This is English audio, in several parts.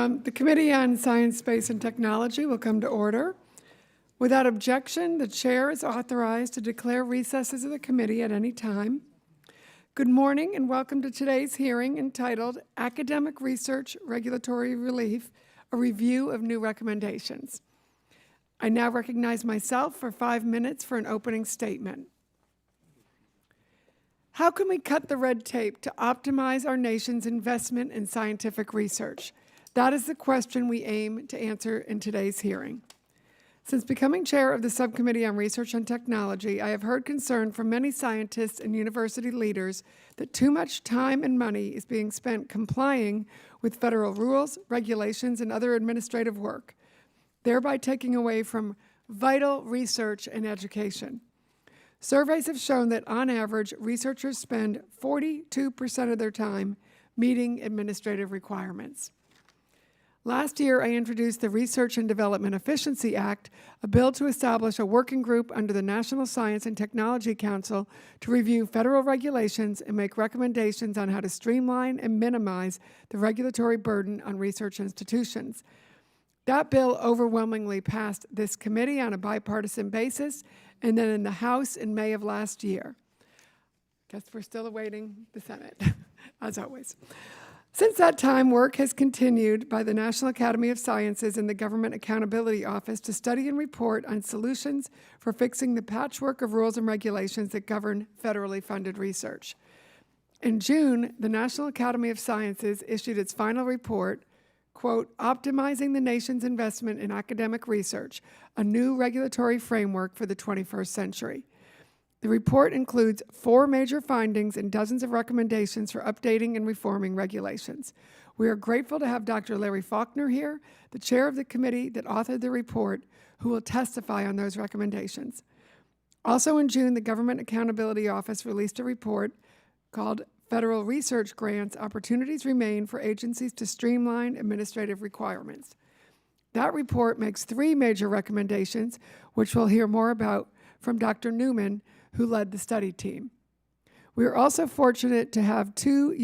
The Committee on Science, Space, and Technology will come to order. Without objection, the chair is authorized to declare recesses of the committee at any time. Good morning and welcome to today's hearing entitled Academic Research Regulatory Relief, a Review of New Recommendations. I now recognize myself for 5 minutes for an opening statement. How can we cut the red tape to optimize our nation's investment in scientific research? That is the question we aim to answer in today's hearing. Since becoming chair of the Subcommittee on Research and Technology, I have heard concern from many scientists and university leaders that too much time and money is being spent complying with federal rules, regulations, and other administrative work, thereby taking away from vital research and education. Surveys have shown that, on average, researchers spend 42% of their time meeting administrative requirements. Last year, I introduced the Research and Development Efficiency Act, a bill to establish a working group under the National Science and Technology Council to review federal regulations and make recommendations on how to streamline and minimize the regulatory burden on research institutions. That bill overwhelmingly passed this committee on a bipartisan basis, and then in the House in May of last year. Guess we're still awaiting the Senate, as always. Since that time, work has continued by the National Academy of Sciences and the Government Accountability Office to study and report on solutions for fixing the patchwork of rules and regulations that govern federally funded research. In June, the National Academy of Sciences issued its final report, quote, Optimizing the Nation's Investment in Academic Research, a New Regulatory Framework for the 21st Century. The report includes 4 major findings and dozens of recommendations for updating and reforming regulations. We are grateful to have Dr. Larry Faulkner here, the chair of the committee that authored the report, who will testify on those recommendations. Also in June, the Government Accountability Office released a report called Federal Research Grants, Opportunities Remain for Agencies to Streamline Administrative Requirements. That report makes 3 major recommendations, which we'll hear more about from Dr. Neumann, who led the study team. We are also fortunate to have 2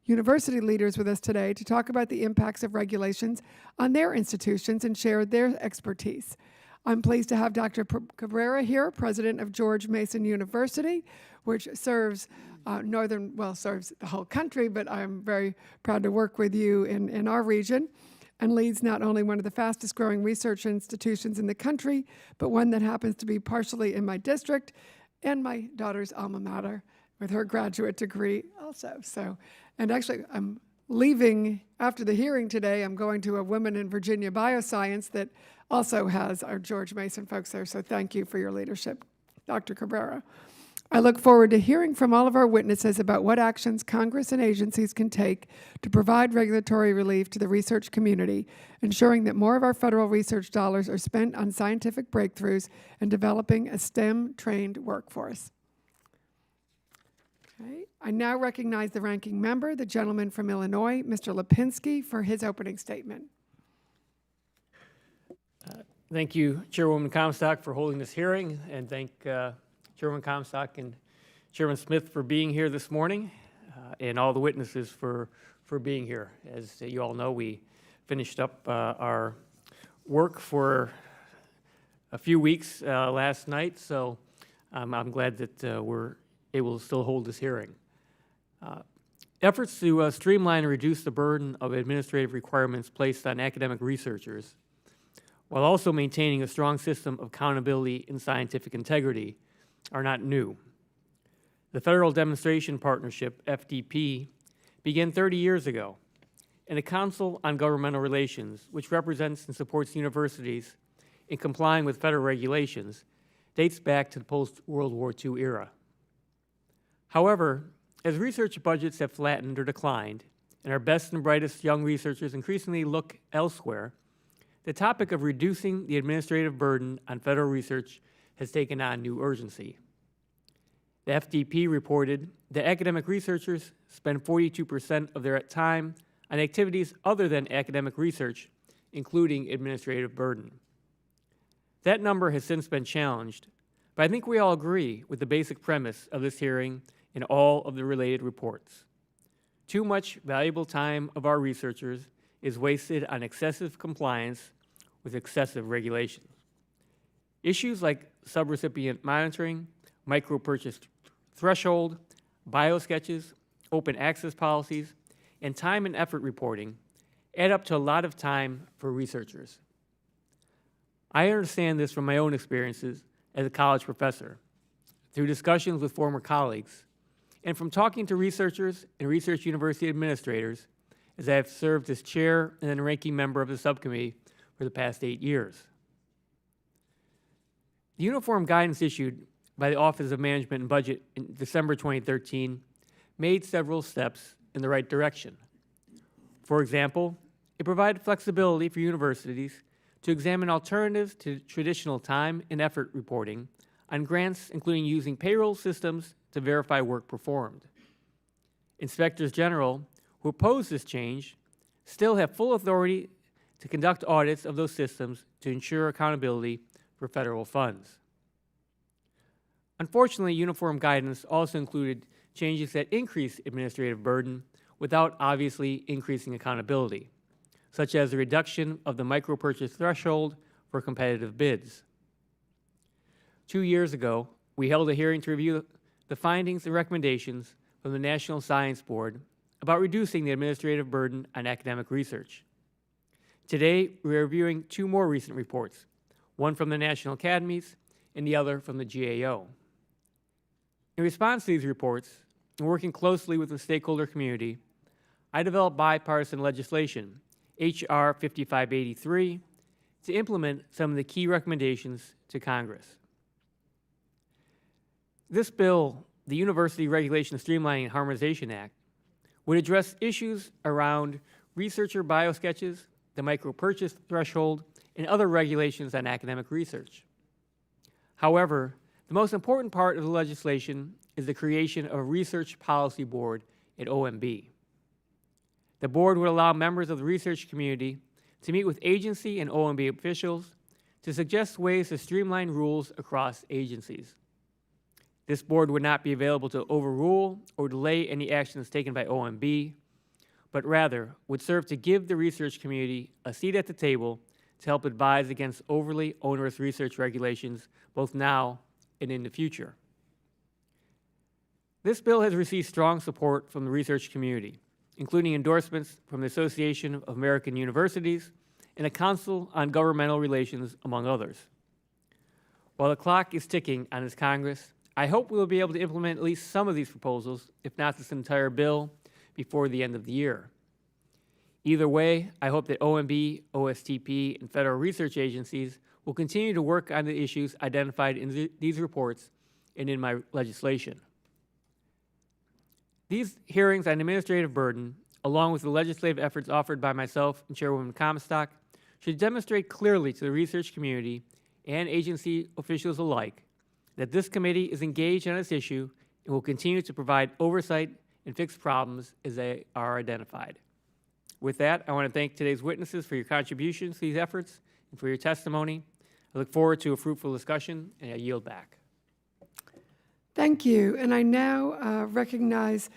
university leaders with us today to talk about the impacts of regulations on their institutions and share their expertise. I'm pleased to have Dr. Cabrera here, president of George Mason University, which serves serves the whole country, but I'm very proud to work with you in our region, and leads not only one of the fastest growing research institutions in the country, but one that happens to be partially in my district and my daughter's alma mater with her graduate degree also. And actually I'm leaving after the hearing today. I'm going to a Women in Virginia Bioscience that also has our George Mason folks there. So thank you for your leadership, Dr. Cabrera. I look forward to hearing from all of our witnesses about what actions Congress and agencies can take to provide regulatory relief to the research community, ensuring that more of our federal research dollars are spent on scientific breakthroughs and developing a STEM-trained workforce. Okay. I now recognize the ranking member, the gentleman from Illinois, Mr. Lipinski, for his opening statement. Thank you, Chairwoman Comstock, for holding this hearing, and thank Chairman Comstock and Chairman Smith for being here this morning, and all the witnesses for being here. As you all know, we finished up our work for a few weeks last night, so I'm glad that we're able to still hold this hearing. Efforts to streamline and reduce the burden of administrative requirements placed on academic researchers, while also maintaining a strong system of accountability and scientific integrity, are not new. The Federal Demonstration Partnership, FDP, began 30 years ago, and the Council on Governmental Relations, which represents and supports universities in complying with federal regulations, dates back to the post-World War II era. However, as research budgets have flattened or declined, and our best and brightest young researchers increasingly look elsewhere, the topic of reducing the administrative burden on federal research has taken on new urgency. The FDP reported that academic researchers spend 42% of their time on activities other than academic research, including administrative burden. That number has since been challenged, but I think we all agree with the basic premise of this hearing and all of the related reports. Too much valuable time of our researchers is wasted on excessive compliance with excessive regulations. Issues like subrecipient monitoring, micro-purchase threshold, biosketches, open access policies, and time and effort reporting add up to a lot of time for researchers. I understand this from my own experiences as a college professor, through discussions with former colleagues, and from talking to researchers and research university administrators as I have served as chair and then ranking member of the subcommittee for the past 8 years. The uniform guidance issued by the Office of Management and Budget in December 2013 made several steps in the right direction. For example, it provided flexibility for universities to examine alternatives to traditional time and effort reporting on grants, including using payroll systems to verify work performed. Inspectors general who oppose this change still have full authority to conduct audits of those systems to ensure accountability for federal funds. Unfortunately, uniform guidance also included changes that increase administrative burden without obviously increasing accountability, such as the reduction of the micro-purchase threshold for competitive bids. 2 years ago, we held a hearing to review the findings and recommendations from the National Science Board about reducing the administrative burden on academic research. Today, we are reviewing 2 more recent reports, one from the National Academies and the other from the GAO. In response to these reports, and working closely with the stakeholder community, I developed bipartisan legislation, H.R. 5583, to implement some of the key recommendations to Congress. This bill, the University Regulation Streamlining and Harmonization Act, would address issues around researcher biosketches, the micro-purchase threshold, and other regulations on academic research. However, the most important part of the legislation is the creation of a research policy board at OMB. The board would allow members of the research community to meet with agency and OMB officials to suggest ways to streamline rules across agencies. This board would not be available to overrule or delay any actions taken by OMB, but rather would serve to give the research community a seat at the table to help advise against overly onerous research regulations both now and in the future. This bill has received strong support from the research community, including endorsements from the Association of American Universities and the Council on Governmental Relations, among others. While the clock is ticking on this Congress, I hope we will be able to implement at least some of these proposals, if not this entire bill, before the end of the year. Either way, I hope that OMB, OSTP, and federal research agencies will continue to work on the issues identified in these reports and in my legislation. These hearings on administrative burden, along with the legislative efforts offered by myself and Chairwoman Comstock, should demonstrate clearly to the research community and agency officials alike that this committee is engaged on this issue and will continue to provide oversight and fix problems as they are identified. With that, I want to thank today's witnesses for your contributions to these efforts and for your testimony. I look forward to a fruitful discussion, and I yield back. Thank you. And I now recognize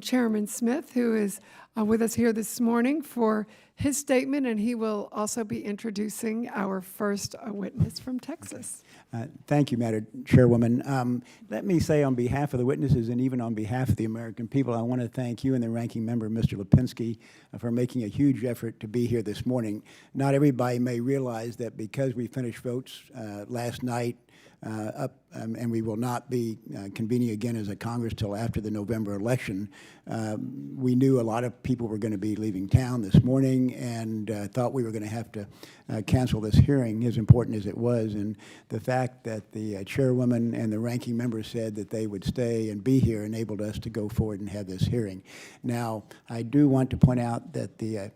Chairman Smith, who is with us here this morning for his statement, and he will also be introducing our first witness from Texas. Thank you, Madam Chairwoman. Let me say on behalf of the witnesses and even on behalf of the American people, I want to thank you and the ranking member, Mr. Lipinski, for making a huge effort to be here this morning. Not everybody may realize that because we finished votes last night, and we will not be convening again as a Congress till after the November election. We knew a lot of people were going to be leaving town this morning and thought we were going to have to cancel this hearing, as important as it was. And the fact that the chairwoman and the ranking member said that they would stay and be here enabled us to go forward and have this hearing. Now, I do want to point out that the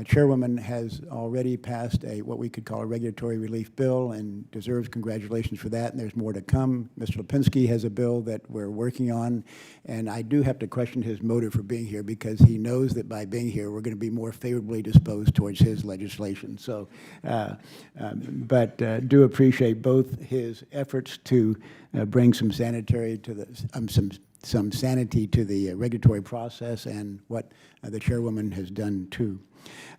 Chairwoman has already passed what we could call a regulatory relief bill and deserves congratulations for that, and there's more to come. Mr. Lipinski has a bill that we're working on, and I do have to question his motive for being here because he knows that by being here we're going to be more favorably disposed towards his legislation. So, but do appreciate both his efforts to bring some sanitary to the, some some sanity to the regulatory process and what the chairwoman has done too.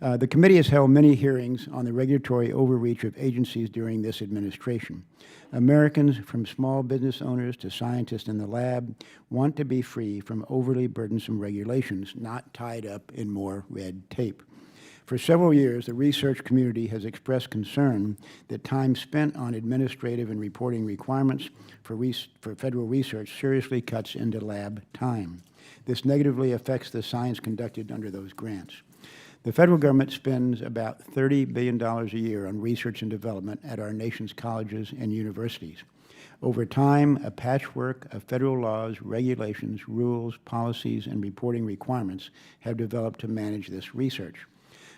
The committee has held many hearings on the regulatory overreach of agencies during this administration. Americans, from small business owners to scientists in the lab, want to be free from overly burdensome regulations, not tied up in more red tape. For several years, the research community has expressed concern that time spent on administrative and reporting requirements for federal research seriously cuts into lab time. This negatively affects the science conducted under those grants. The federal government spends about $30 billion a year on research and development at our nation's colleges and universities. Over time, a patchwork of federal laws, regulations, rules, policies, and reporting requirements have developed to manage this research.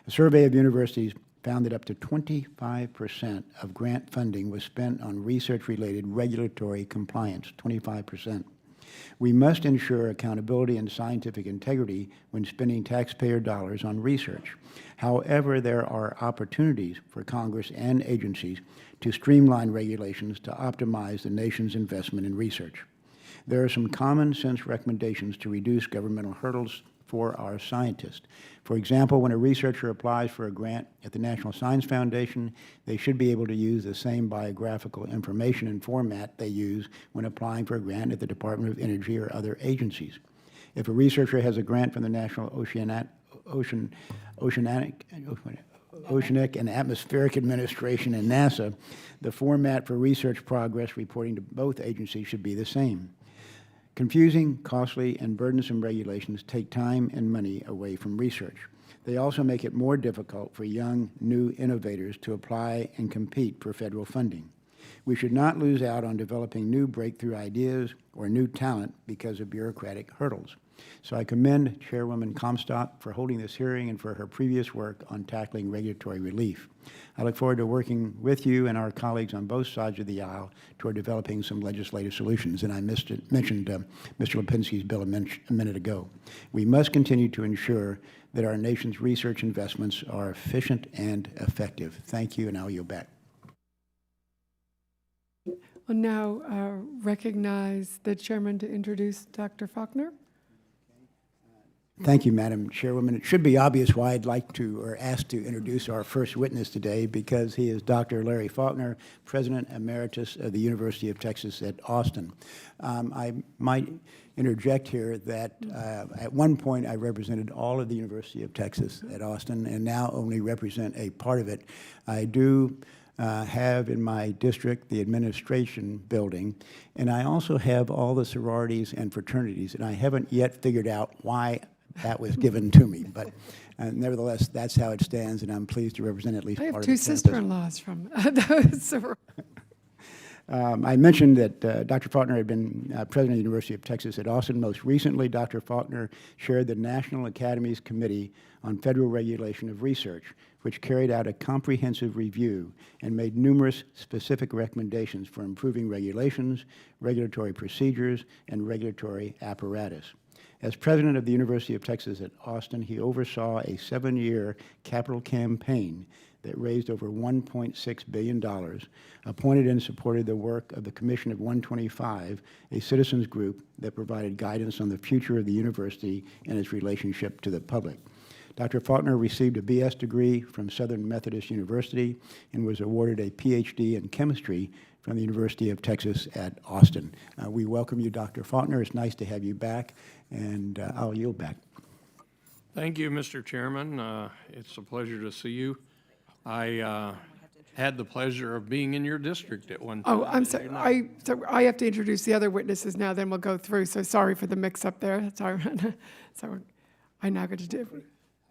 A survey of universities found that up to 25% of grant funding was spent on research-related regulatory compliance, 25%. We must ensure accountability and scientific integrity when spending taxpayer dollars on research. However, there are opportunities for Congress and agencies to streamline regulations to optimize the nation's investment in research. There are some common sense recommendations to reduce governmental hurdles for our scientists. For example, when a researcher applies for a grant at the National Science Foundation, they should be able to use the same biographical information and format they use when applying for a grant at the Department of Energy or other agencies. If a researcher has a grant from the National Oceanic and Atmospheric Administration and NASA, the format for research progress reporting to both agencies should be the same. Confusing, costly, and burdensome regulations take time and money away from research. They also make it more difficult for young, new innovators to apply and compete for federal funding. We should not lose out on developing new breakthrough ideas or new talent because of bureaucratic hurdles. So I commend Chairwoman Comstock for holding this hearing and for her previous work on tackling regulatory relief. I look forward to working with you and our colleagues on both sides of the aisle toward developing some legislative solutions. And I mentioned Mr. Lipinski's bill a minute ago. We must continue to ensure that our nation's research investments are efficient and effective. Thank you, and I'll yield back. We'll now recognize the chairman to introduce Dr. Faulkner. Thank you, Madam Chairwoman. It should be obvious why I'd like to, or asked to, introduce our first witness today, because he is Dr. Larry Faulkner, President Emeritus of the University of Texas at Austin. I might interject here that at one point I represented all of the University of Texas at Austin and now only represent a part of it. I do have in my district the administration building, and I also have all the sororities and fraternities, and I haven't yet figured out why that was given to me, but nevertheless, that's how it stands, and I'm pleased to represent at least part of it. I have two sister-in-laws from those. I mentioned that Dr. Faulkner had been president of the University of Texas at Austin. Most recently, Dr. Faulkner chaired the National Academies Committee on Federal Regulation of Research, which carried out a comprehensive review and made numerous specific recommendations for improving regulations, regulatory procedures, and regulatory apparatus. As president of the University of Texas at Austin, he oversaw a 7-year capital campaign that raised over $1.6 billion, appointed and supported the work of the Commission of 125, a citizens group that provided guidance on the future of the university and its relationship to the public. Dr. Faulkner received a BS degree from Southern Methodist University and was awarded a PhD in chemistry from the University of Texas at Austin. We welcome you, Dr. Faulkner. It's nice to have you back, and I'll yield back. Thank you, Mr. Chairman. It's a pleasure to see you. I had the pleasure of being in your district at one time. Oh, I'm sorry. I have to introduce the other witnesses now, then we'll go through. So sorry for the mix-up there. Sorry. So I now get to do.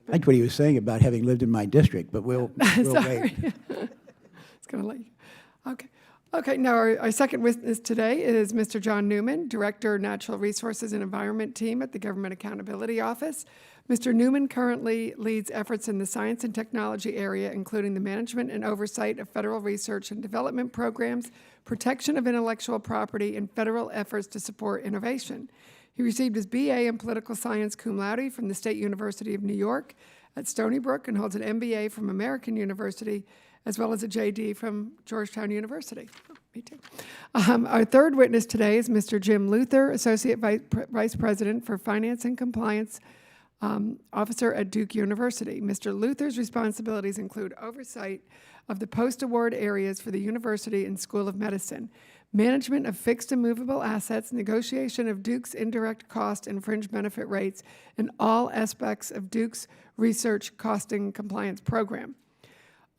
I liked what he was saying about having lived in my district, but we'll wait. It's going to let you. Okay. Okay, now our second witness today is Mr. John Neumann, Director, Natural Resources and Environment Team at the Government Accountability Office. Mr. Neumann currently leads efforts in the science and technology area, including the management and oversight of federal research and development programs, protection of intellectual property, and federal efforts to support innovation. He received his BA in Political Science cum laude from the State University of New York at Stony Brook and holds an MBA from American University, as well as a JD from Georgetown University. Me too. Our third witness today is Mr. Jim Luther, Associate Vice President for Finance and Compliance Officer at Duke University. Mr. Luther's responsibilities include oversight of the post-award areas for the University and School of Medicine, management of fixed and movable assets, negotiation of Duke's indirect cost and fringe benefit rates, and all aspects of Duke's research costing compliance program.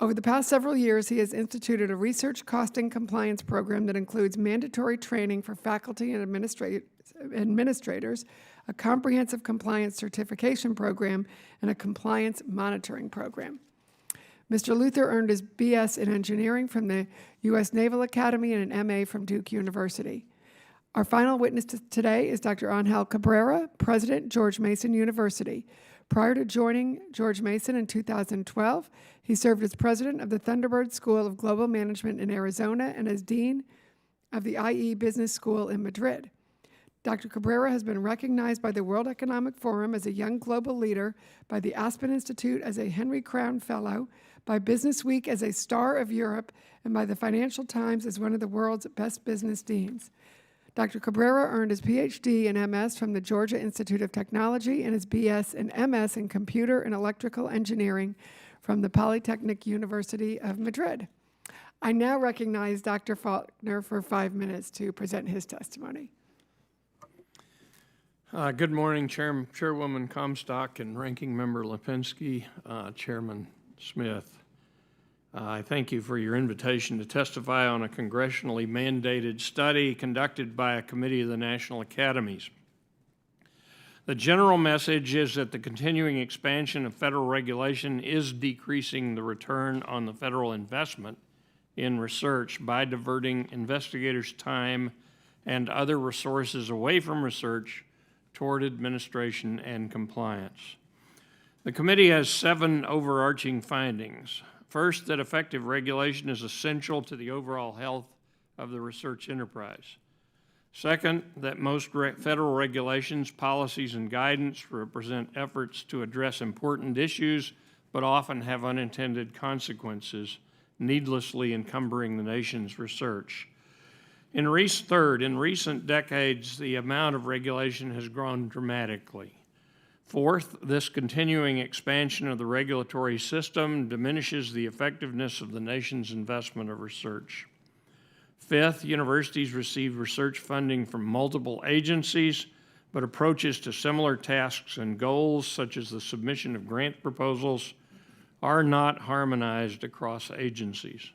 Over the past several years, he has instituted a research costing compliance program that includes mandatory training for faculty and administrators, a comprehensive compliance certification program, and a compliance monitoring program. Mr. Luther earned his BS in engineering from the U.S. Naval Academy and an MA from Duke University. Our final witness today is Dr. Ángel Cabrera, President, George Mason University. Prior to joining George Mason in 2012, he served as president of the Thunderbird School of Global Management in Arizona and as dean of the IE Business School in Madrid. Dr. Cabrera has been recognized by the World Economic Forum as a young global leader, by the Aspen Institute as a Henry Crown Fellow, by Business Week as a Star of Europe, and by the Financial Times as one of the world's best business deans. Dr. Cabrera earned his PhD and MS from the Georgia Institute of Technology and his BS and MS in Computer and Electrical Engineering from the Polytechnic University of Madrid. I now recognize Dr. Faulkner for 5 minutes to present his testimony. Good morning, Chairwoman Comstock and Ranking Member Lipinski, Chairman Smith. I thank you for your invitation to testify on a congressionally mandated study conducted by a committee of the National Academies. The general message is that the continuing expansion of federal regulation is decreasing the return on the federal investment in research by diverting investigators' time and other resources away from research toward administration and compliance. The committee has 7 overarching findings. First, that effective regulation is essential to the overall health of the research enterprise. Second, that most federal regulations, policies, and guidance represent efforts to address important issues, but often have unintended consequences, needlessly encumbering the nation's research. Third, in recent decades, the amount of regulation has grown dramatically. Fourth, this continuing expansion of the regulatory system diminishes the effectiveness of the nation's investment of research. Fifth, universities receive research funding from multiple agencies, but approaches to similar tasks and goals, such as the submission of grant proposals, are not harmonized across agencies.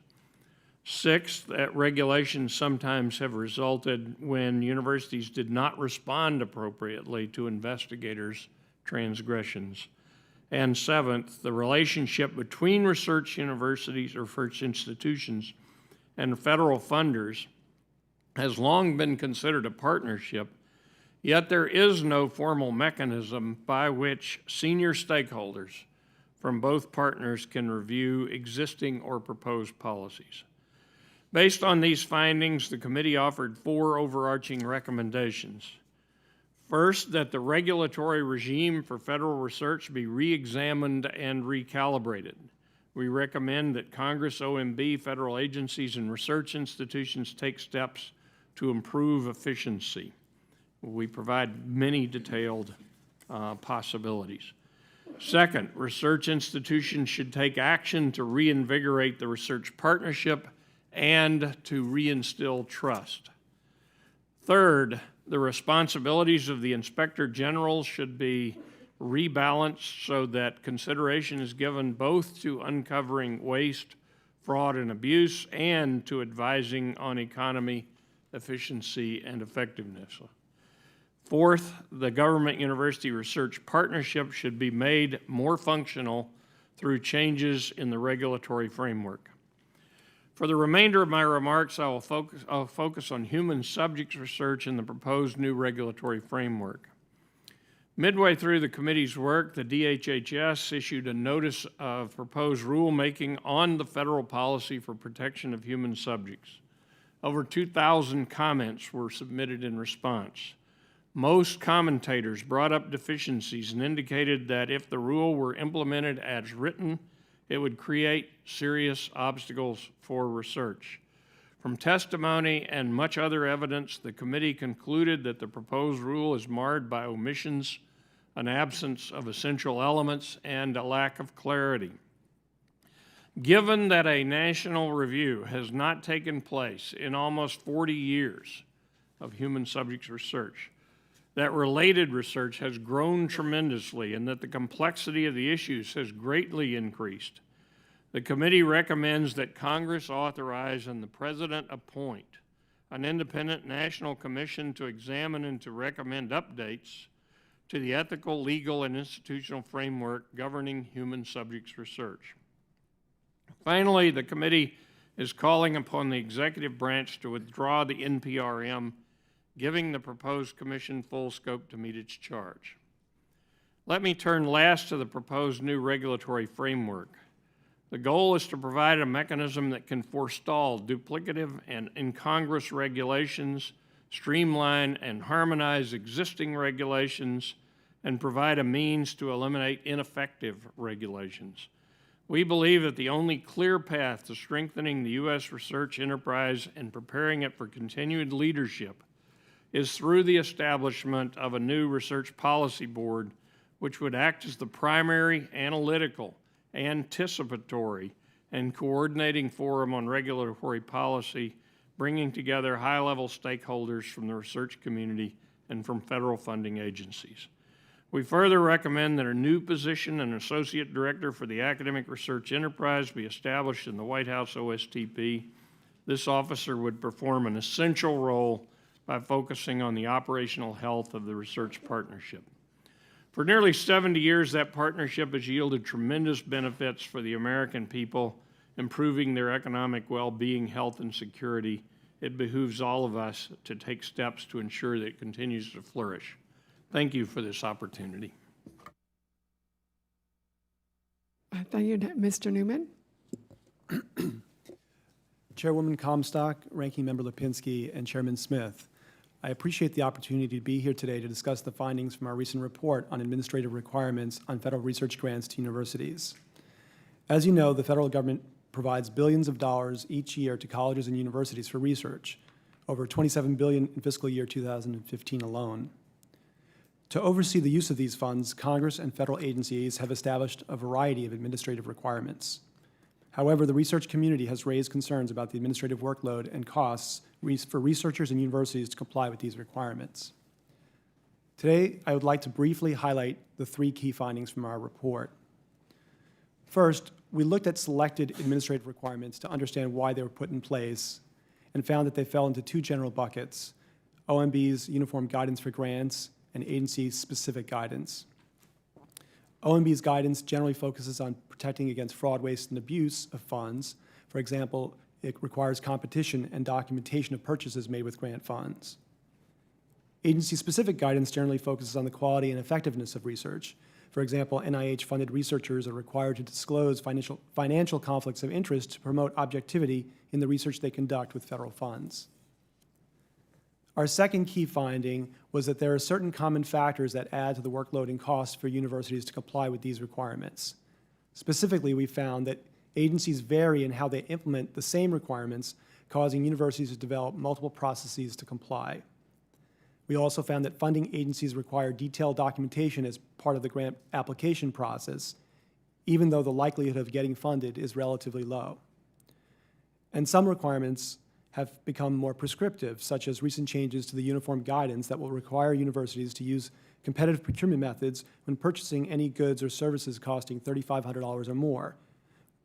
Sixth, that regulations sometimes have resulted when universities did not respond appropriately to investigators' transgressions. And seventh, the relationship between research universities or research institutions and federal funders has long been considered a partnership, yet there is no formal mechanism by which senior stakeholders from both partners can review existing or proposed policies. Based on these findings, the committee offered 4 overarching recommendations. First, that the regulatory regime for federal research be re-examined and recalibrated. We recommend that Congress, OMB, federal agencies, and research institutions take steps to improve efficiency. We provide many detailed possibilities. Second, research institutions should take action to reinvigorate the research partnership and to reinstill trust. Third, the responsibilities of the Inspector General should be rebalanced so that consideration is given both to uncovering waste, fraud, and abuse, and to advising on economy, efficiency, and effectiveness. Fourth, the government-university research partnership should be made more functional through changes in the regulatory framework. For the remainder of my remarks, I'll focus on human subjects research and the proposed new regulatory framework. Midway through the committee's work, the DHHS issued a notice of proposed rulemaking on the federal policy for protection of human subjects. Over 2,000 comments were submitted in response. Most commentators brought up deficiencies and indicated that if the rule were implemented as written, it would create serious obstacles for research. From testimony and much other evidence, the committee concluded that the proposed rule is marred by omissions, an absence of essential elements, and a lack of clarity. Given that a national review has not taken place in almost 40 years of human subjects research, that related research has grown tremendously, and that the complexity of the issues has greatly increased, the committee recommends that Congress authorize and the President appoint an independent national commission to examine and to recommend updates to the ethical, legal, and institutional framework governing human subjects research. Finally, the committee is calling upon the executive branch to withdraw the NPRM, giving the proposed commission full scope to meet its charge. Let me turn last to the proposed new regulatory framework. The goal is to provide a mechanism that can forestall duplicative and incongruous regulations, streamline and harmonize existing regulations, and provide a means to eliminate ineffective regulations. We believe that the only clear path to strengthening the U.S. research enterprise and preparing it for continued leadership is through the establishment of a new research policy board, which would act as the primary analytical, anticipatory, and coordinating forum on regulatory policy, bringing together high-level stakeholders from the research community and from federal funding agencies. We further recommend that a new position, an associate director for the academic research enterprise, be established in the White House OSTP. This officer would perform an essential role by focusing on the operational health of the research partnership. For nearly 70 years, that partnership has yielded tremendous benefits for the American people, improving their economic well-being, health, and security. It behooves all of us to take steps to ensure that it continues to flourish. Thank you for this opportunity. Thank you, Mr. Neumann. Chairwoman Comstock, Ranking Member Lipinski, and Chairman Smith, I appreciate the opportunity to be here today to discuss the findings from our recent report on administrative requirements on federal research grants to universities. As you know, the federal government provides billions of dollars each year to colleges and universities for research, over $27 billion in fiscal year 2015 alone. To oversee the use of these funds, Congress and federal agencies have established a variety of administrative requirements. However, the research community has raised concerns about the administrative workload and costs for researchers and universities to comply with these requirements. Today, I would like to briefly highlight the three key findings from our report. First, we looked at selected administrative requirements to understand why they were put in place and found that they fell into two general buckets: OMB's Uniform Guidance for Grants and agency-specific guidance. OMB's guidance generally focuses on protecting against fraud, waste, and abuse of funds. For example, it requires competition and documentation of purchases made with grant funds. Agency-specific guidance generally focuses on the quality and effectiveness of research. For example, NIH-funded researchers are required to disclose financial conflicts of interest to promote objectivity in the research they conduct with federal funds. Our second key finding was that there are certain common factors that add to the workload and costs for universities to comply with these requirements. Specifically, we found that agencies vary in how they implement the same requirements, causing universities to develop multiple processes to comply. We also found that funding agencies require detailed documentation as part of the grant application process, even though the likelihood of getting funded is relatively low. And some requirements have become more prescriptive, such as recent changes to the uniform guidance that will require universities to use competitive procurement methods when purchasing any goods or services costing $3,500 or more,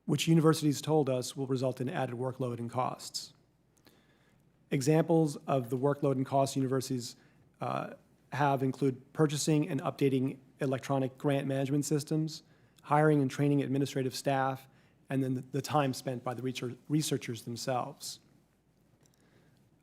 which universities told us will result in added workload and costs. Examples of the workload and costs universities have include purchasing and updating electronic grant management systems, hiring and training administrative staff, and then the time spent by the researchers themselves.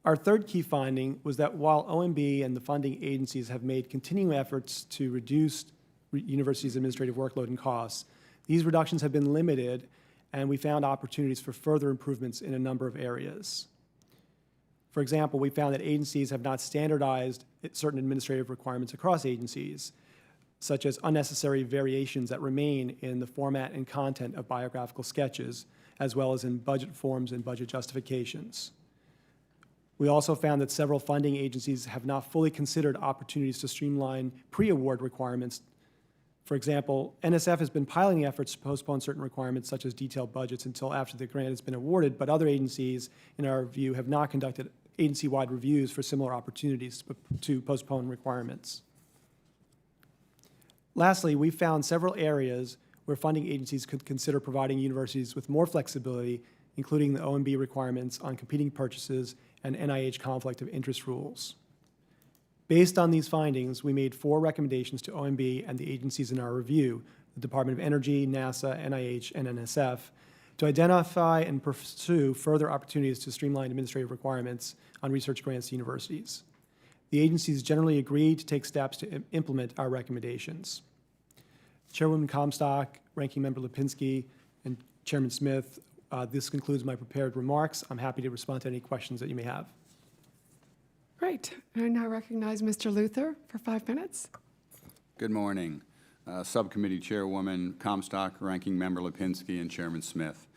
Our third key finding was that while OMB and the funding agencies have made continuing efforts to reduce universities' administrative workload and costs, these reductions have been limited, and we found opportunities for further improvements in a number of areas. For example, we found that agencies have not standardized certain administrative requirements across agencies, such as unnecessary variations that remain in the format and content of biographical sketches, as well as in budget forms and budget justifications. We also found that several funding agencies have not fully considered opportunities to streamline pre-award requirements. For example, NSF has been piloting efforts to postpone certain requirements such as detailed budgets until after the grant has been awarded, but other agencies, in our view, have not conducted agency-wide reviews for similar opportunities to postpone requirements. Lastly, we found several areas where funding agencies could consider providing universities with more flexibility, including the OMB requirements on competing purchases and NIH conflict of interest rules. Based on these findings, we made 4 recommendations to OMB and the agencies in our review, the Department of Energy, NASA, NIH, and NSF, to identify and pursue further opportunities to streamline administrative requirements on research grants to universities. The agencies generally agreed to take steps to implement our recommendations. Chairwoman Comstock, Ranking Member Lipinski, and Chairman Smith, this concludes my prepared remarks. I'm happy to respond to any questions that you may have. Great. I now recognize Mr. Luther for 5 minutes. Good morning. Subcommittee Chairwoman Comstock, Ranking Member Lipinski, and Chairman Smith.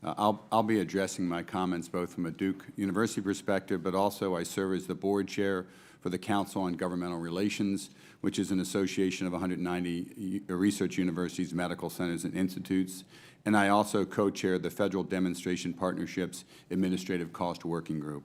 I'll be addressing my comments both from a Duke University perspective, but also I serve as the board chair for the Council on Governmental Relations, which is an association of 190 research universities, medical centers, and institutes. And I also co-chair the Federal Demonstration Partnerships Administrative Cost Working Group.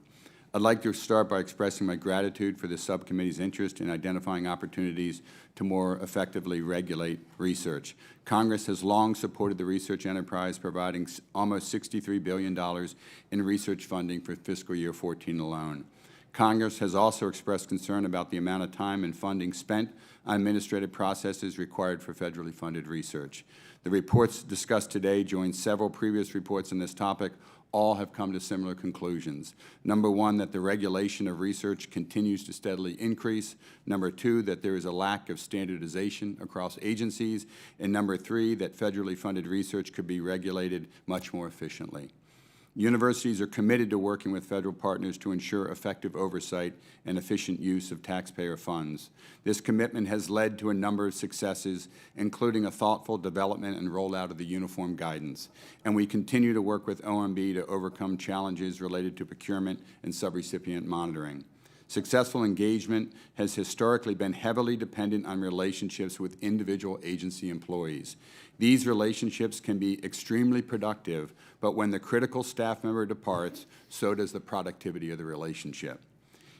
I'd like to start by expressing my gratitude for the subcommittee's interest in identifying opportunities to more effectively regulate research. Congress has long supported the research enterprise, providing almost $63 billion in research funding for fiscal year 14 alone. Congress has also expressed concern about the amount of time and funding spent on administrative processes required for federally funded research. The reports discussed today join several previous reports on this topic. All have come to similar conclusions. Number one, that the regulation of research continues to steadily increase. Number two, that there is a lack of standardization across agencies. And number three, that federally funded research could be regulated much more efficiently. Universities are committed to working with federal partners to ensure effective oversight and efficient use of taxpayer funds. This commitment has led to a number of successes, including a thoughtful development and rollout of the uniform guidance. And we continue to work with OMB to overcome challenges related to procurement and subrecipient monitoring. Successful engagement has historically been heavily dependent on relationships with individual agency employees. These relationships can be extremely productive, but when the critical staff member departs, so does the productivity of the relationship.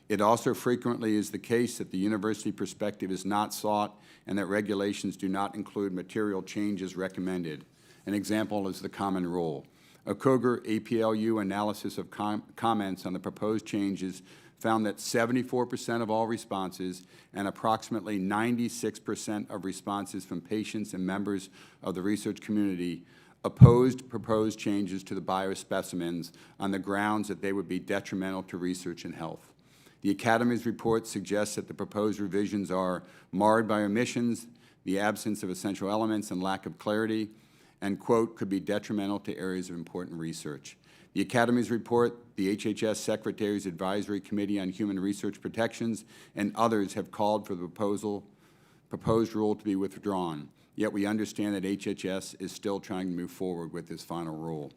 It also frequently is the case that the university perspective is not sought and that regulations do not include material changes recommended. An example is the Common Rule. A Koger APLU analysis of comments on the proposed changes found that 74% of all responses and approximately 96% of responses from patients and members of the research community opposed proposed changes to the biospecimens on the grounds that they would be detrimental to research and health. The Academies report suggests that the proposed revisions are marred by omissions, the absence of essential elements, and lack of clarity, and, quote, could be detrimental to areas of important research. The Academies report, the HHS Secretary's Advisory Committee on Human Research Protections, and others have called for the proposed rule to be withdrawn. Yet we understand that HHS is still trying to move forward with this final rule.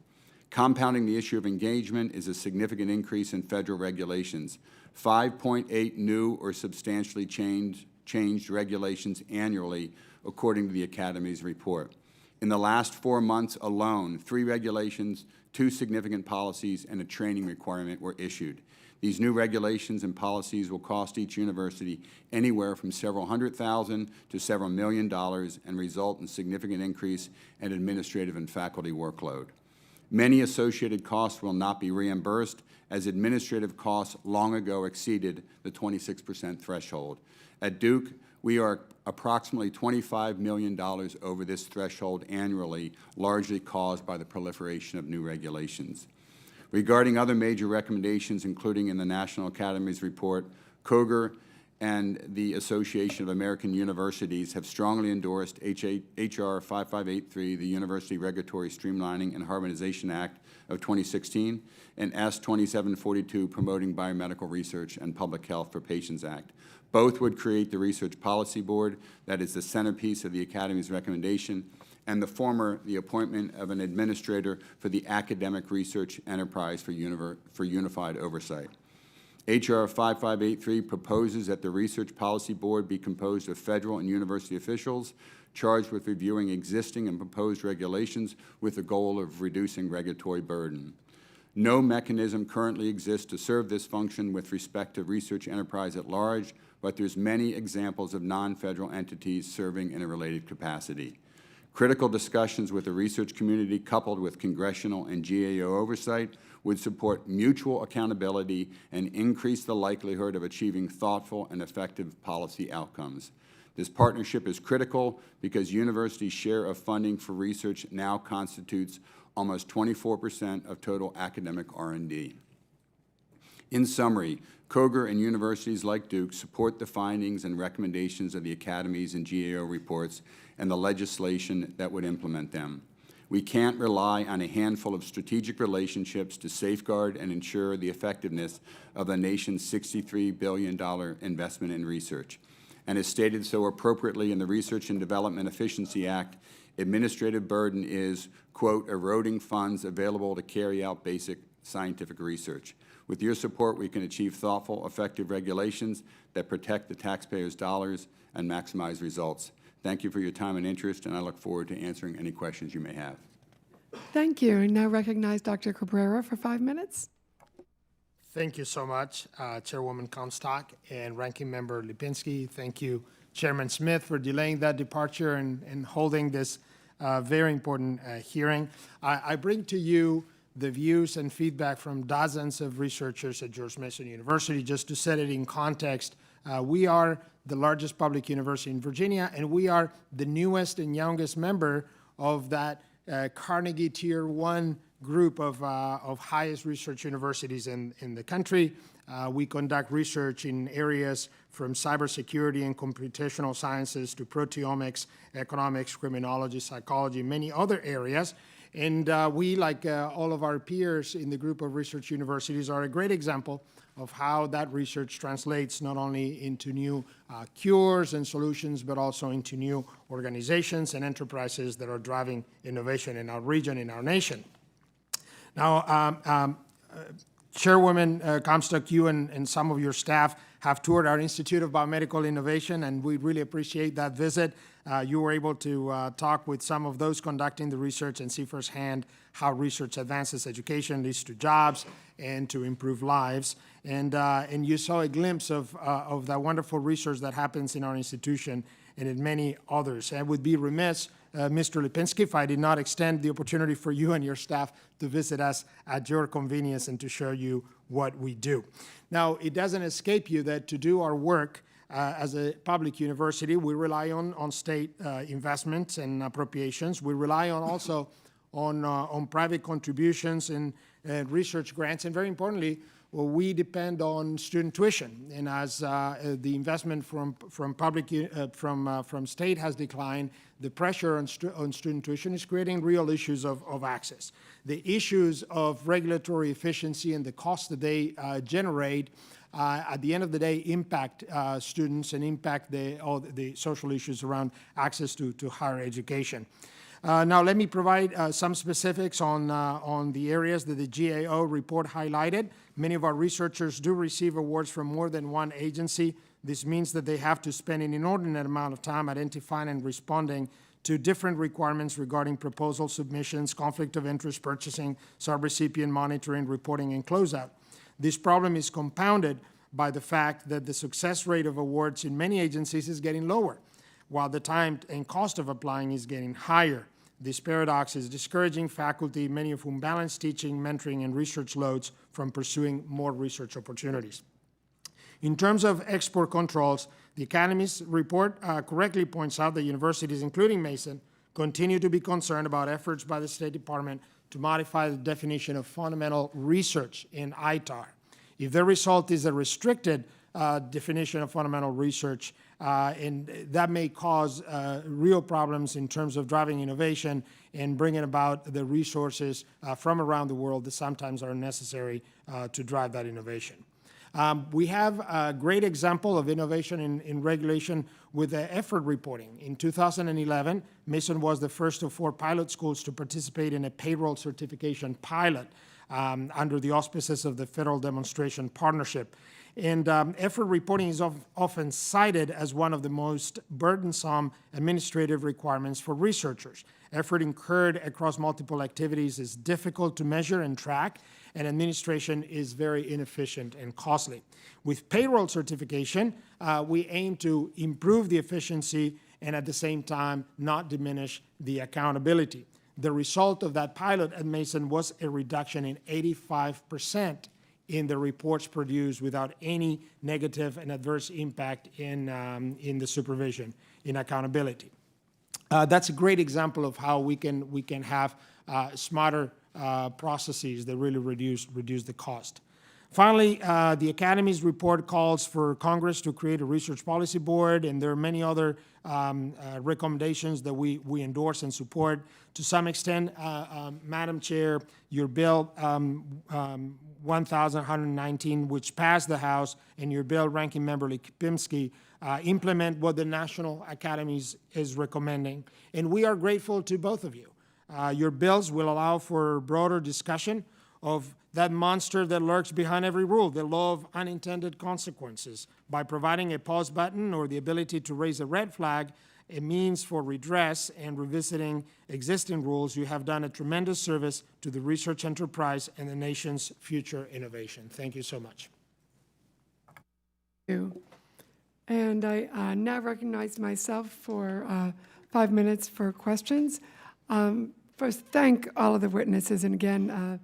Compounding the issue of engagement is a significant increase in federal regulations. 5.8 new or substantially changed regulations annually, according to the Academy's report. In the last 4 months alone, 3 regulations, 2 significant policies, and a training requirement were issued. These new regulations and policies will cost each university anywhere from several $100,000 to several $1 million and result in significant increase in administrative and faculty workload. Many associated costs will not be reimbursed, as administrative costs long ago exceeded the 26% threshold. At Duke, we are approximately $25 million over this threshold annually, largely caused by the proliferation of new regulations. Regarding other major recommendations, including in the National Academies report, Koger and the Association of American Universities have strongly endorsed H.R. 5583, the University Regulatory Streamlining and Harmonization Act of 2016, and S. 2742, Promoting Biomedical Research and Public Health for Patients Act. Both would create the Research Policy Board, that is the centerpiece of the Academy's recommendation, and the former, the appointment of an administrator for the academic research enterprise for unified oversight. H.R. 5583 proposes that the Research Policy Board be composed of federal and university officials charged with reviewing existing and proposed regulations with the goal of reducing regulatory burden. No mechanism currently exists to serve this function with respect to research enterprise at large, but there's many examples of non-federal entities serving in a related capacity. Critical discussions with the research community coupled with congressional and GAO oversight would support mutual accountability and increase the likelihood of achieving thoughtful and effective policy outcomes. This partnership is critical because universities' share of funding for research now constitutes almost 24% of total academic R&D. In summary, Koger and universities like Duke support the findings and recommendations of the Academies and GAO reports and the legislation that would implement them. We can't rely on a handful of strategic relationships to safeguard and ensure the effectiveness of the nation's $63 billion investment in research. And as stated so appropriately in the Research and Development Efficiency Act, administrative burden is, quote, eroding funds available to carry out basic scientific research. With your support, we can achieve thoughtful, effective regulations that protect the taxpayers' dollars and maximize results. Thank you for your time and interest, and I look forward to answering any questions you may have. Thank you. And now recognize Dr. Cabrera for 5 minutes. Thank you so much, Chairwoman Comstock and Ranking Member Lipinski. Thank you, Chairman Smith, for delaying that departure and holding this very important hearing. I bring to you the views and feedback from dozens of researchers at George Mason University. Just to set it in context, we are the largest public university in Virginia, and we are the newest and youngest member of that Carnegie Tier 1 group of highest research universities in the country. We conduct research in areas from cybersecurity and computational sciences to proteomics, economics, criminology, psychology, many other areas. And we, like all of our peers in the group of research universities, are a great example of how that research translates not only into new cures and solutions, but also into new organizations and enterprises that are driving innovation in our region, in our nation. Now, Chairwoman Comstock, you and some of your staff have toured our Institute of Biomedical Innovation, and we really appreciate that visit. You were able to talk with some of those conducting the research and see firsthand how research advances education, leads to jobs, and to improve lives. And you saw a glimpse of that wonderful research that happens in our institution and in many others. I would be remiss, Mr. Lipinski, if I did not extend the opportunity for you and your staff to visit us at your convenience and to show you what we do. Now, it doesn't escape you that to do our work as a public university, we rely on state investments and appropriations. We rely on also on private contributions and research grants, and very importantly, well, we depend on student tuition. And as the investment from state has declined, the pressure on student tuition is creating real issues of access. The issues of regulatory efficiency and the cost that they generate at the end of the day impact students and impact all the social issues around access to higher education. Now, let me provide some specifics on the areas that the GAO report highlighted. Many of our researchers do receive awards from more than one agency. This means that they have to spend an inordinate amount of time identifying and responding to different requirements regarding proposal submissions, conflict of interest purchasing, subrecipient monitoring, reporting, and closeout. This problem is compounded by the fact that the success rate of awards in many agencies is getting lower, while the time and cost of applying is getting higher. This paradox is discouraging faculty, many of whom balance teaching, mentoring, and research loads from pursuing more research opportunities. In terms of export controls, the Academies report correctly points out that universities, including Mason, continue to be concerned about efforts by the State Department to modify the definition of fundamental research in ITAR. If the result is a restricted definition of fundamental research, and that may cause real problems in terms of driving innovation and bringing about the resources from around the world that sometimes are necessary to drive that innovation. We have a great example of innovation in regulation with the effort reporting. In 2011, Mason was the first of 4 pilot schools to participate in a payroll certification pilot. under the auspices of the Federal Demonstration Partnership. And effort reporting is often cited as one of the most burdensome administrative requirements for researchers. Effort incurred across multiple activities is difficult to measure and track, and administration is very inefficient and costly. With payroll certification, we aim to improve the efficiency and at the same time not diminish the accountability. The result of that pilot at Mason was a reduction in 85% in the reports produced without any negative and adverse impact in the supervision, in accountability. That's a great example of how we can have smarter processes that really reduce the cost. Finally, the Academies report calls for Congress to create a research policy board, and there are many other recommendations that we endorse and support. To some extent, Madam Chair, your bill 1119, which passed the House, and your bill, Ranking Member Lipinski, implement what the National Academies is recommending. And we are grateful to both of you. Your bills will allow for broader discussion of that monster that lurks behind every rule, the law of unintended consequences. By providing a pause button or the ability to raise a red flag, a means for redress and revisiting existing rules, you have done a tremendous service to the research enterprise and the nation's future innovation. Thank you so much. Thank you. And I now recognize myself for 5 minutes for questions. First, thank all of the witnesses, and again,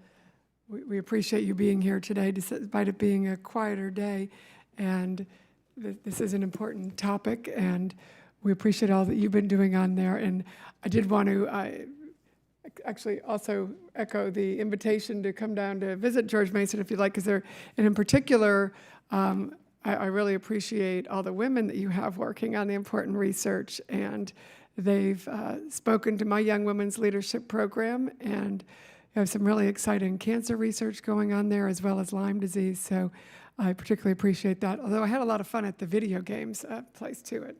we appreciate you being here today, despite it being a quieter day, and this is an important topic, and we appreciate all that you've been doing on there. And I did want to actually also echo the invitation to come down to visit George Mason if you'd like, because and in particular, I really appreciate all the women that you have working on the important research, and they've spoken to my Young Women's Leadership Program, and you have some really exciting cancer research going on there, as well as Lyme disease, so I particularly appreciate that. Although I had a lot of fun at the video games place too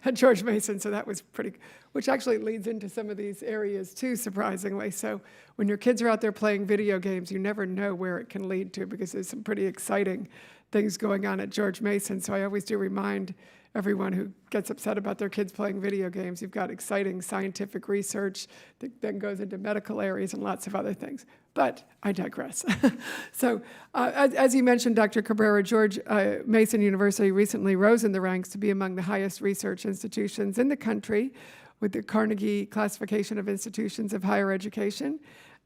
at George Mason, so that was pretty, which actually leads into some of these areas too, surprisingly. So when your kids are out there playing video games, you never know where it can lead to, because there's some pretty exciting things going on at George Mason. So I always do remind everyone who gets upset about their kids playing video games, you've got exciting scientific research that then goes into medical areas and lots of other things. But I digress. So as you mentioned, Dr. Cabrera, George Mason University recently rose in the ranks to be among the highest research institutions in the country with the Carnegie Classification of Institutions of Higher Education,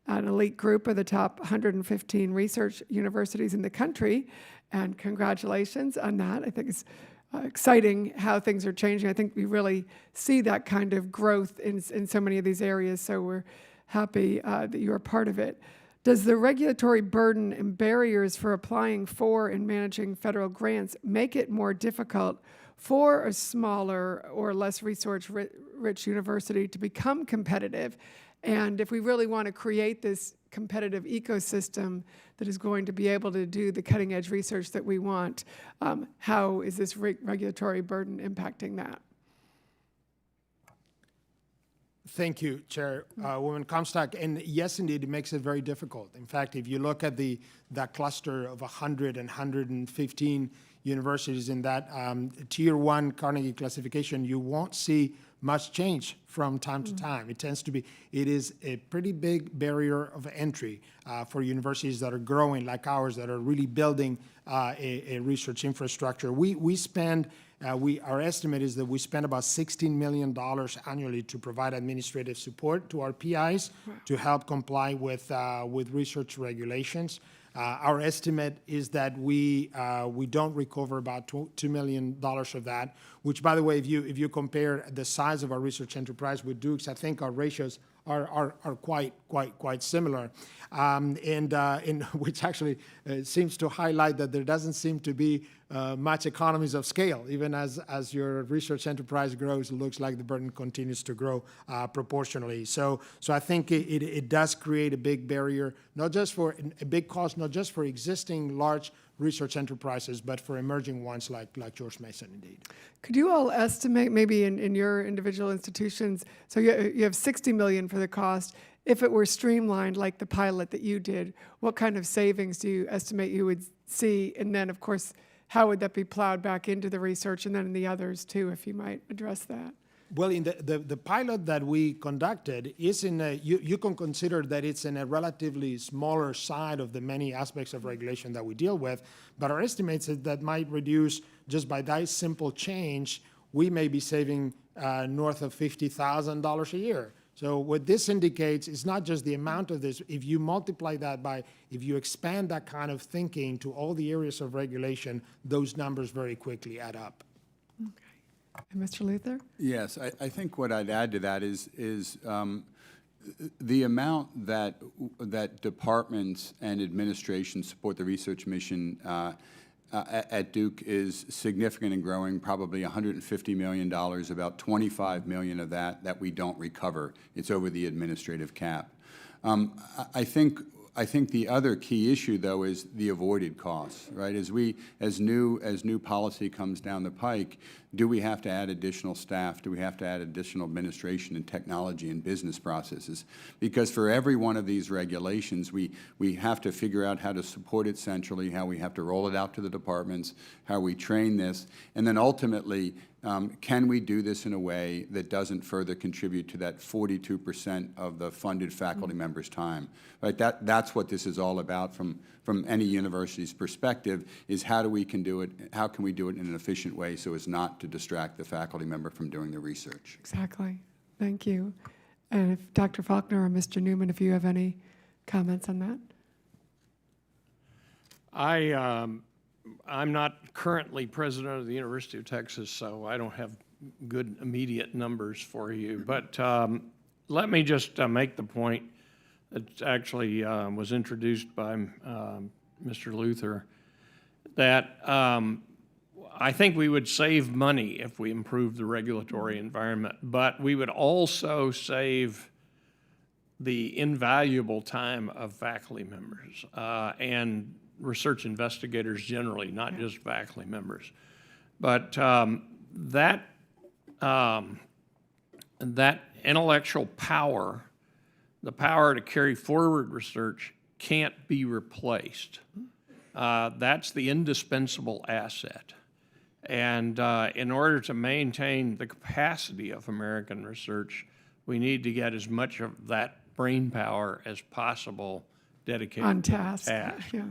an elite group of the top 115 research universities in the country. And congratulations on that. I think it's exciting how things are changing. I think we really see that kind of growth in so many of these areas, so we're happy that you're a part of it. Does the regulatory burden and barriers for applying for and managing federal grants make it more difficult for a smaller or less resource-rich university to become competitive? And if we really want to create this competitive ecosystem that is going to be able to do the cutting-edge research that we want, how is this regulatory burden impacting that? Thank you, Chairwoman Comstock. And yes, indeed, it makes it very difficult. In fact, if you look at that cluster of 100 and 115 universities in that Tier 1 Carnegie classification, you won't see much change from time to time. It is a pretty big barrier of entry for universities that are growing like ours, that are really building a research infrastructure. Our estimate is that we spend about $16 million annually to provide administrative support to our PIs to help comply with research regulations. Our estimate is that we don't recover about $2 million of that, which, by the way, if you compare the size of our research enterprise with Duke's, I think our ratios are quite similar, and which actually seems to highlight that there doesn't seem to be much economies of scale. Even as your research enterprise grows, it looks like the burden continues to grow proportionally. So I think it does create a big barrier, not just for a big cost, not just for existing large research enterprises, but for emerging ones like George Mason, indeed. Could you all estimate, maybe in your individual institutions, so you have $60 million for the cost, if it were streamlined like the pilot that you did, what kind of savings do you estimate you would see? And then, of course, how would that be plowed back into the research and then in the others too, if you might address that? Well, in the pilot that we conducted is in a, you can consider that it's in a relatively smaller side of the many aspects of regulation that we deal with, but our estimates is that might reduce, just by that simple change, we may be saving north of $50,000 a year. So what this indicates is not just the amount of this, if you multiply that by, if you expand that kind of thinking to all the areas of regulation, those numbers very quickly add up. And Mr. Luther? Yes, I think what I'd add to that is the amount that departments and administrations support the research mission at Duke is significant and growing, probably $150 million, about $25 million of that we don't recover. It's over the administrative cap. I think the other key issue, though, is the avoided costs, right? As new policy comes down the pike, do we have to add additional staff? Do we have to add additional administration and technology and business processes? Because for every one of these regulations, we have to figure out how to support it centrally, how we have to roll it out to the departments, how we train this, and then ultimately, can we do this in a way that doesn't further contribute to that 42% of the funded faculty members' time? Right? That's what this is all about from any university's perspective, is how we do it in an efficient way so as not to distract the faculty member from doing the research. Exactly. Thank you. And if Dr. Faulkner or Mr. Neumann, if you have any comments on that? I'm not currently president of the University of Texas, so I don't have good immediate numbers for you. But let me just make the point that actually was introduced by Mr. Luther, that I think we would save money if we improved the regulatory environment, but we would also save the invaluable time of faculty members and research investigators generally, not just faculty members. But that intellectual power, the power to carry forward research, can't be replaced. That's the indispensable asset. And in order to maintain the capacity of American research, we need to get as much of that brain power as possible dedicated On to task. Yeah.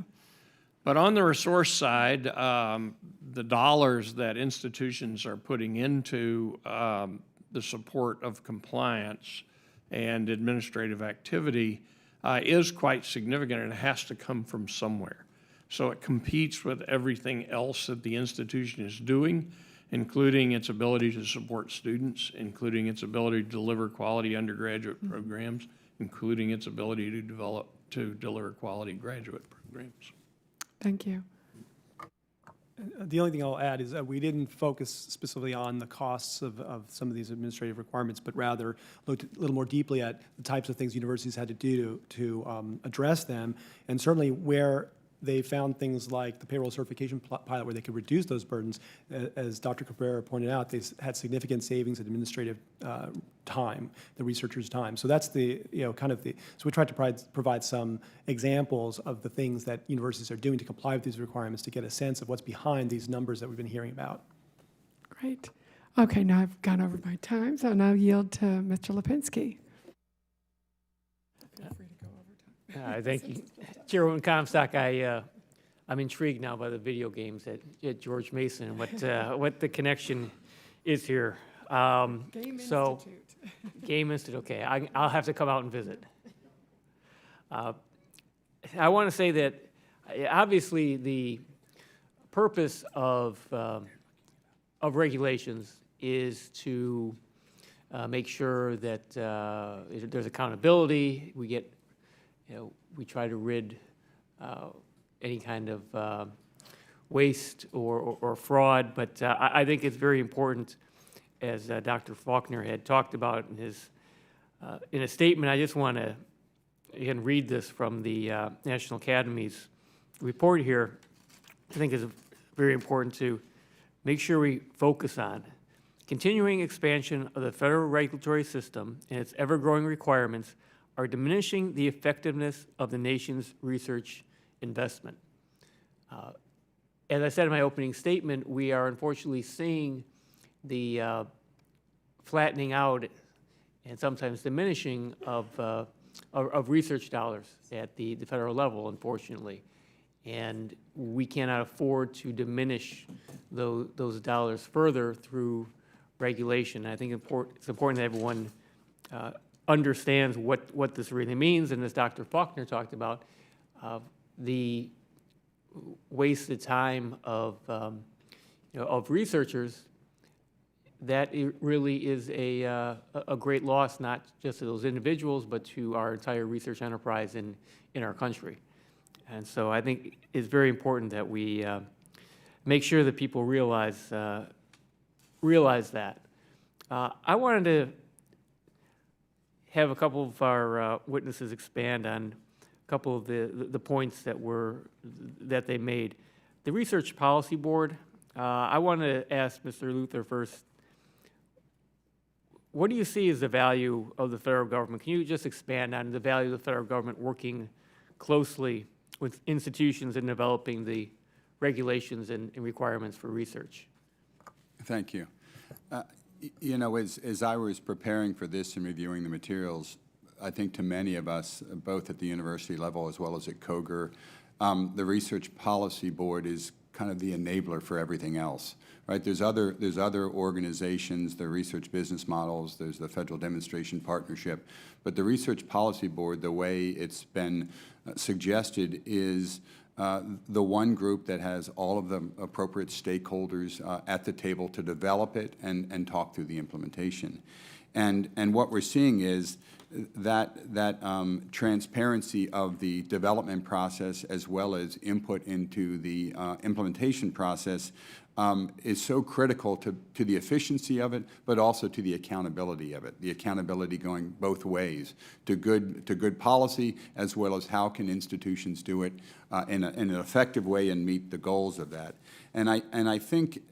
But on the resource side, the dollars that institutions are putting into the support of compliance and administrative activity is quite significant, and it has to come from somewhere. So it competes with everything else that the institution is doing, including its ability to support students, including its ability to deliver quality undergraduate programs, including its ability to deliver quality graduate programs. Thank you. The only thing I'll add is that we didn't focus specifically on the costs of some of these administrative requirements, but rather looked a little more deeply at the types of things universities had to do to address them, and certainly where they found things like the payroll certification pilot where they could reduce those burdens. As Dr. Cabrera pointed out, they had significant savings in administrative time, the researchers' time. So that's the, so we tried to provide some examples of the things that universities are doing to comply with these requirements to get a sense of what's behind these numbers that we've been hearing about. Great. Okay, now I've gone over my time, so I'll now yield to Mr. Lipinski. Thank you, Chairwoman Comstock. I'm intrigued now by the video games at George Mason and what the connection is here. Game so, Institute. Game Institute. Okay, I'll have to come out and visit. I want to say that obviously the purpose of regulations is to make sure that there's accountability. We try to rid any kind of waste or fraud, but I think it's very important, as Dr. Faulkner had talked about in a statement. I just want to again read this from the National Academies report here. I think is very important to make sure we focus on continuing expansion of the federal regulatory system and its ever-growing requirements are diminishing the effectiveness of the nation's research investment. As I said in my opening statement, we are unfortunately seeing the flattening out and sometimes diminishing of research dollars at the federal level, unfortunately. And we cannot afford to diminish those dollars further through regulation. I think it's important that everyone understands what this really means. And as Dr. Faulkner talked about, the wasted time of researchers, that it really is a great loss, not just to those individuals, but to our entire research enterprise in our country. And so I think it's very important that we make sure that people realize that. I wanted to have a couple of our witnesses expand on a couple of the points that they made. The Research Policy Board, I want to ask Mr. Luther first, what do you see as the value of the federal government? Can you just expand on the value of the federal government working closely with institutions in developing the regulations and requirements for research? Thank you. You know, as I was preparing for this and reviewing the materials, I think to many of us, both at the university level as well as at COGR, the Research Policy Board is kind of the enabler for everything else, right? There's other organizations, the research business models, there's the Federal Demonstration Partnership, but the Research Policy Board, the way it's been suggested, is the one group that has all of the appropriate stakeholders at the table to develop it and talk through the implementation. And what we're seeing is that transparency of the development process as well as input into the implementation process is so critical to the efficiency of it, but also to the accountability of it. The accountability going both ways, to good policy as well as how can institutions do it in an effective way and meet the goals of that. And I think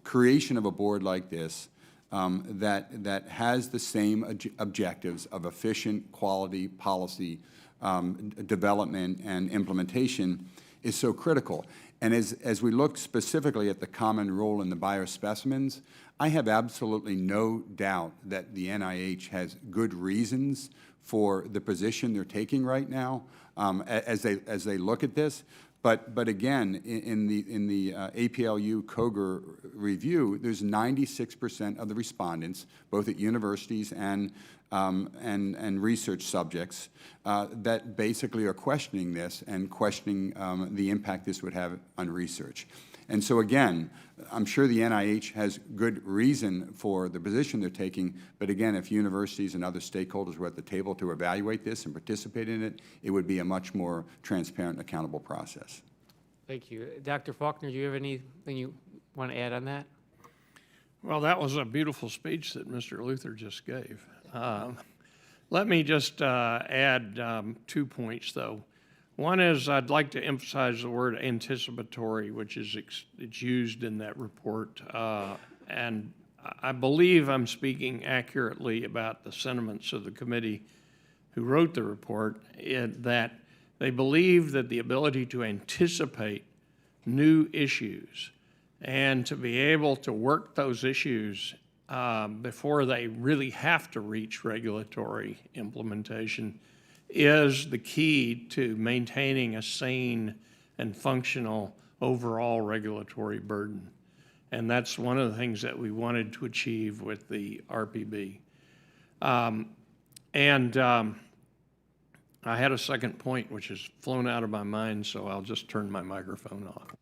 creation of a board like this that has the same objectives of efficient, quality policy development and implementation is so critical. And as we look specifically at the common role in the biospecimens, I have absolutely no doubt that the NIH has good reasons for the position they're taking right now as they look at this. But again, in the APLU COGR review, there's 96% of the respondents, both at universities and research subjects, that basically are questioning this and questioning the impact this would have on research. And so again, I'm sure the NIH has good reason for the position they're taking, but again, if universities and other stakeholders were at the table to evaluate this and participate in it, it would be a much more transparent and accountable process. Thank you. Dr. Faulkner, do you have anything you want to add on that? Well, that was a beautiful speech that Mr. Luther just gave. Let me just add 2 points, though. One is I'd like to emphasize the word anticipatory, which is it's used in that report. And I believe I'm speaking accurately about the sentiments of the committee who wrote the report, that they believe that the ability to anticipate new issues and to be able to work those issues before they really have to reach regulatory implementation is the key to maintaining a sane and functional overall regulatory burden. And that's one of the things that we wanted to achieve with the RPB. I had a second point which has flown out of my mind, so I'll just turn my microphone off.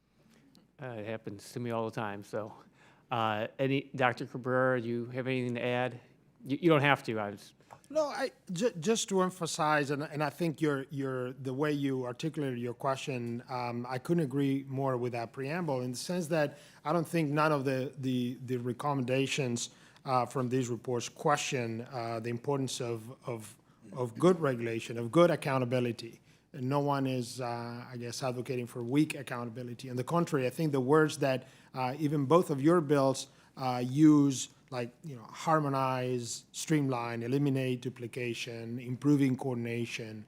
It happens to me all the time. So, Dr. Cabrera, do you have anything to add? You don't have to. No, just to emphasize, and I think the way you articulated your question, I couldn't agree more with that preamble in the sense that I don't think none of the recommendations from these reports question the importance of good regulation, of good accountability. And no one is, I guess, advocating for weak accountability. On the contrary, I think the words that even both of your bills use like, harmonize, streamline, eliminate duplication, improving coordination.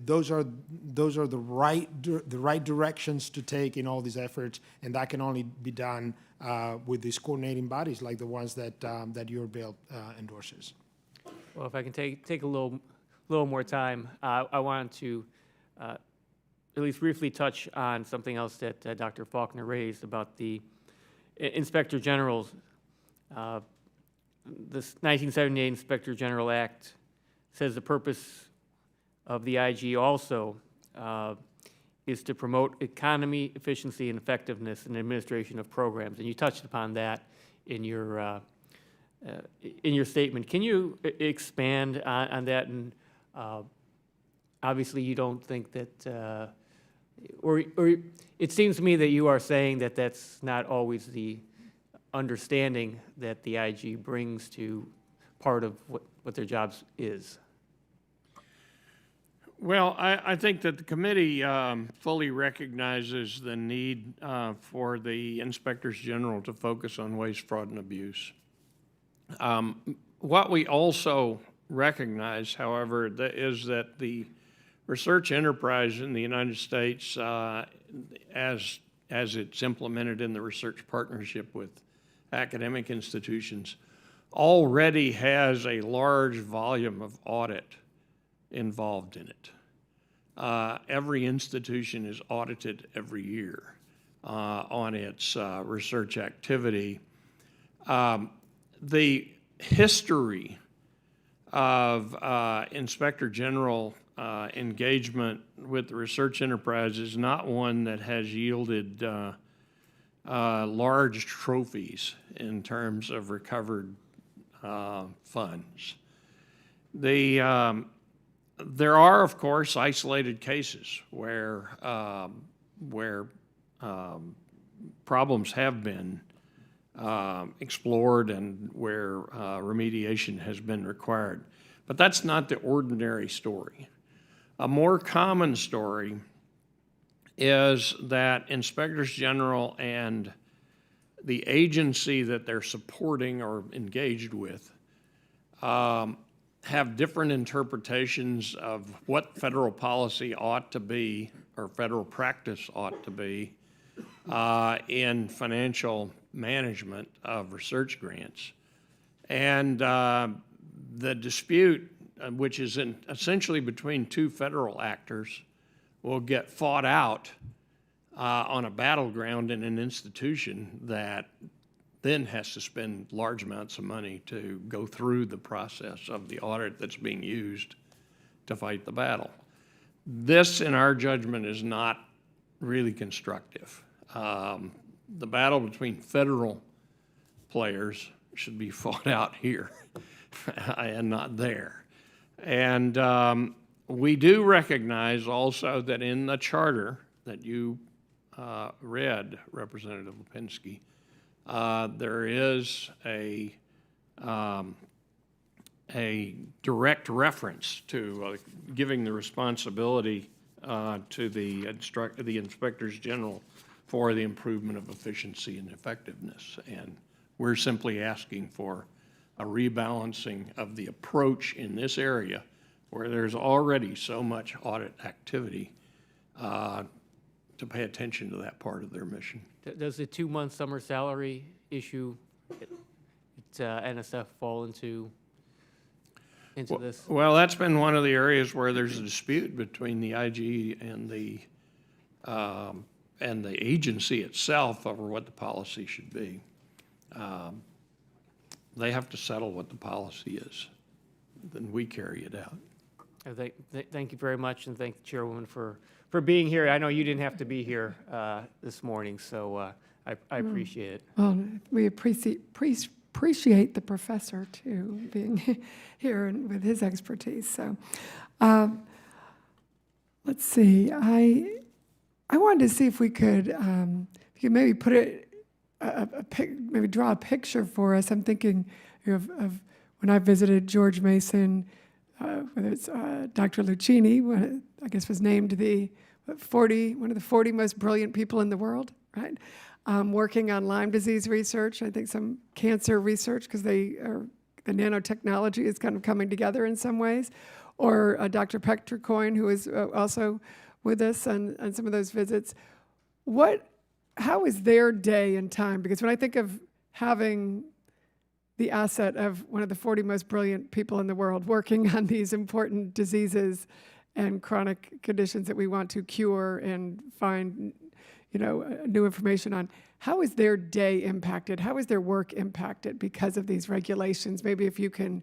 Those are the right directions to take in all these efforts, and that can only be done with these coordinating bodies like the ones that your bill endorses. Well, if I can take a little more time, I wanted to at least briefly touch on something else that Dr. Faulkner raised about the Inspector General's. This 1978 Inspector General Act says the purpose of the IG also is to promote economy, efficiency, and effectiveness in the administration of programs. And you touched upon that in your statement. Can you expand on that? And obviously, you don't think that, or it seems to me that you are saying that that's not always the understanding that the IG brings to part of what their jobs is. Well, I think that the committee fully recognizes the need for the inspectors general to focus on waste, fraud, and abuse. What we also recognize, however, is that the research enterprise in the United States, as it's implemented in the research partnership with academic institutions, already has a large volume of audit involved in it. Every institution is audited every year on its research activity. The history of Inspector General engagement with the research enterprise is not one that has yielded large trophies in terms of recovered funds. There are, of course, isolated cases where problems have been explored and where remediation has been required. But that's not the ordinary story. A more common story is that inspectors general and the agency that they're supporting or engaged with have different interpretations of what federal policy ought to be or federal practice ought to be in financial management of research grants. And the dispute, which is essentially between two federal actors, will get fought out on a battleground in an institution that then has to spend large amounts of money to go through the process of the audit that's being used to fight the battle. This, in our judgment, is not really constructive. The battle between federal players should be fought out here and not there. And we do recognize also that in the charter that you read, Representative Lipinski, there is a direct reference to giving the responsibility to the inspectors general for the improvement of efficiency and effectiveness. And we're simply asking for a rebalancing of the approach in this area where there's already so much audit activity to pay attention to that part of their mission. Does the 2-month summer salary issue at NSF fall into this? Well, that's been one of the areas where there's a dispute between the IG and the agency itself over what the policy should be. They have to settle what the policy is. Then we carry it out. Thank you very much, and thank the chairwoman for being here. I know you didn't have to be here this morning, so I appreciate it. Well, we appreciate the professor, too, being here and with his expertise. So let's see. I wanted to see if we could, maybe put maybe draw a picture for us. I'm thinking of when I visited George Mason, whether it's Dr. Lucchini, I guess was named one of the 40 most brilliant people in the world, right? working on Lyme disease research, I think some cancer research, because the nanotechnology is kind of coming together in some ways, or Dr. Petricoin, who is also with us on some of those visits. How is their day and time? Because when I think of having the asset of one of the 40 most brilliant people in the world working on these important diseases and chronic conditions that we want to cure and find, new information on, how is their day impacted? How is their work impacted because of these regulations? Maybe if you can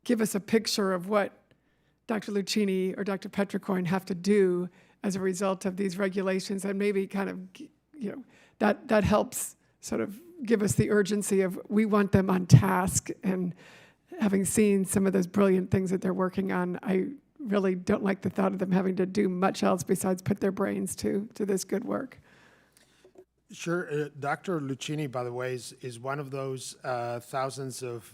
give us a picture of what Dr. Lucchini or Dr. Petricoin have to do as a result of these regulations, and maybe kind of, that helps sort of give us the urgency of we want them on task. And having seen some of those brilliant things that they're working on, I really don't like the thought of them having to do much else besides put their brains to this good work. Sure. Dr. Lucchini, by the way, is one of those thousands of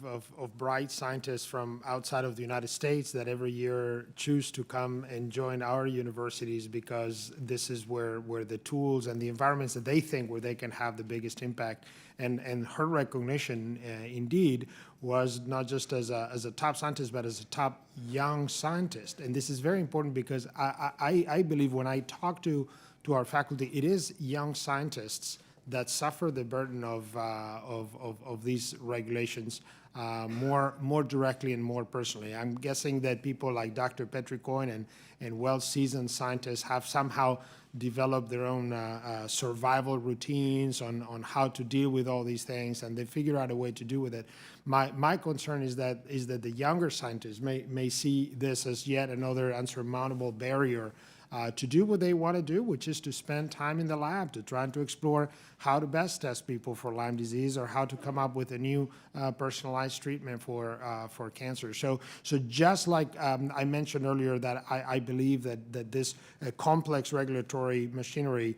bright scientists from outside of the United States that every year choose to come and join our universities because this is where the tools and the environments that they think where they can have the biggest impact. And her recognition, indeed, was not just as a top scientist, but as a top young scientist. And this is very important because I believe when I talk to our faculty, it is young scientists that suffer the burden of these regulations more directly and more personally. I'm guessing that people like Dr. Petricoin and well-seasoned scientists have somehow developed their own survival routines on how to deal with all these things, and they figure out a way to deal with it. My concern is that the younger scientists may see this as yet another unsurmountable barrier to do what they want to do, which is to spend time in the lab to try to explore how to best test people for Lyme disease or how to come up with a new personalized treatment for cancer. So just like I mentioned earlier that I believe that this complex regulatory machinery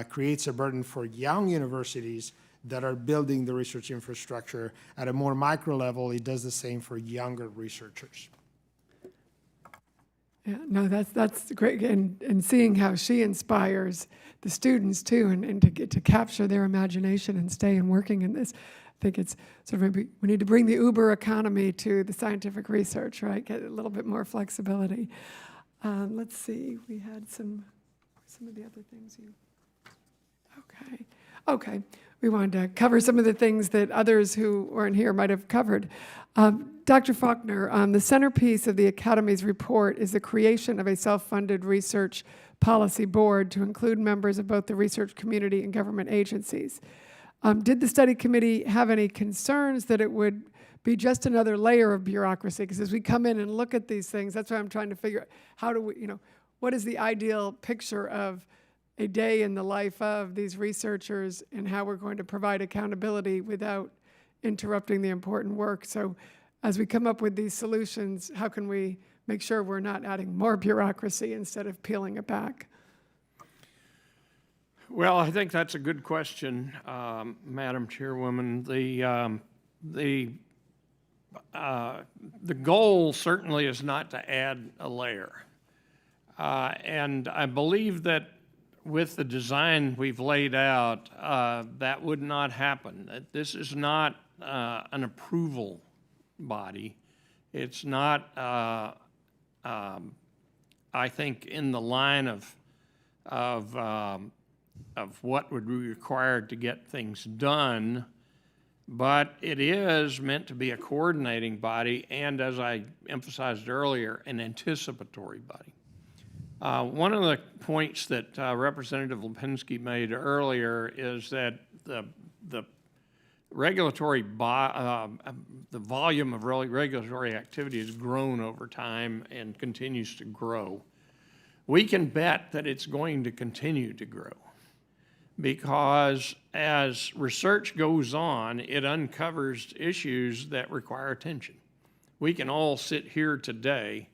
creates a burden for young universities that are building the research infrastructure at a more micro level, it does the same for younger researchers. Yeah, no, that's great, and seeing how she inspires the students too, and to get to capture their imagination and stay and working in this. I think it's sort of maybe we need to bring the Uber economy to the scientific research, right? Get a little bit more flexibility. Let's see, we had some of the other things you. Okay. We wanted to cover some of the things that others who weren't here might have covered. Dr. Faulkner, the centerpiece of the Academies report is the creation of a self-funded research policy board to include members of both the research community and government agencies. Did the study committee have any concerns that it would be just another layer of bureaucracy? Because as we come in and look at these things, that's why I'm trying to figure out how do we, what is the ideal picture of a day in the life of these researchers and how we're going to provide accountability without interrupting the important work. So as we come up with these solutions, how can we make sure we're not adding more bureaucracy instead of peeling it back? Well, I think that's a good question, Madam Chairwoman. The goal certainly is not to add a layer. And I believe that with the design we've laid out, that would not happen. This is not an approval body. It's not, I think, in the line of what would be required to get things done, but it is meant to be a coordinating body and, as I emphasized earlier, an anticipatory body. One of the points that Representative Lipinski made earlier is that the regulatory, the volume of regulatory activity has grown over time and continues to grow. We can bet that it's going to continue to grow because as research goes on, it uncovers issues that require attention. We can all sit here today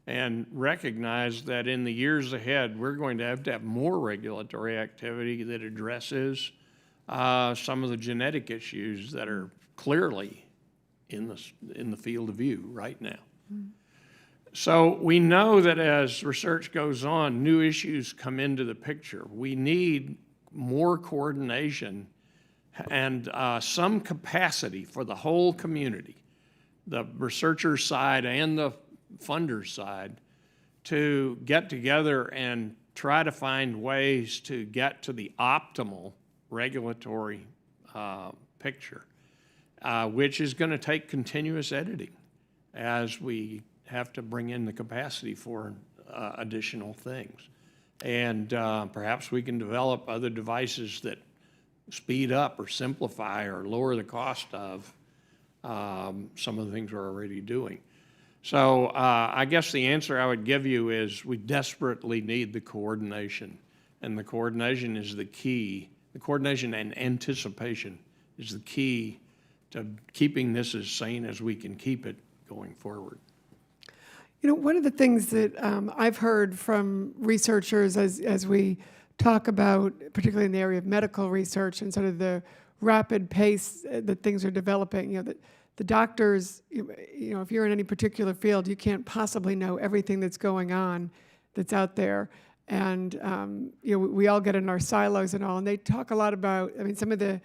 and recognize that in the years ahead, we're going to have more regulatory activity that addresses some of the genetic issues that are clearly in the field of view right now. Mm-hmm. So we know that as research goes on, new issues come into the picture. We need more coordination and some capacity for the whole community, the researcher side and the funder side, to get together and try to find ways to get to the optimal regulatory picture, which is going to take continuous editing as we have to bring in the capacity for additional things. And perhaps we can develop other devices that speed up or simplify or lower the cost of some of the things we're already doing. So I guess the answer I would give you is we desperately need the coordination, and the coordination is the key. The coordination and anticipation is the key to keeping this as sane as we can keep it going forward. You know, one of the things that I've heard from researchers as we talk about, particularly in the area of medical research and sort of the rapid pace that things are developing, you know, that the doctors, you know, if you're in any particular field, you can't possibly know everything that's going on that's out there. And, you know, we all get in our silos and all, and they talk a lot about, I mean, some of the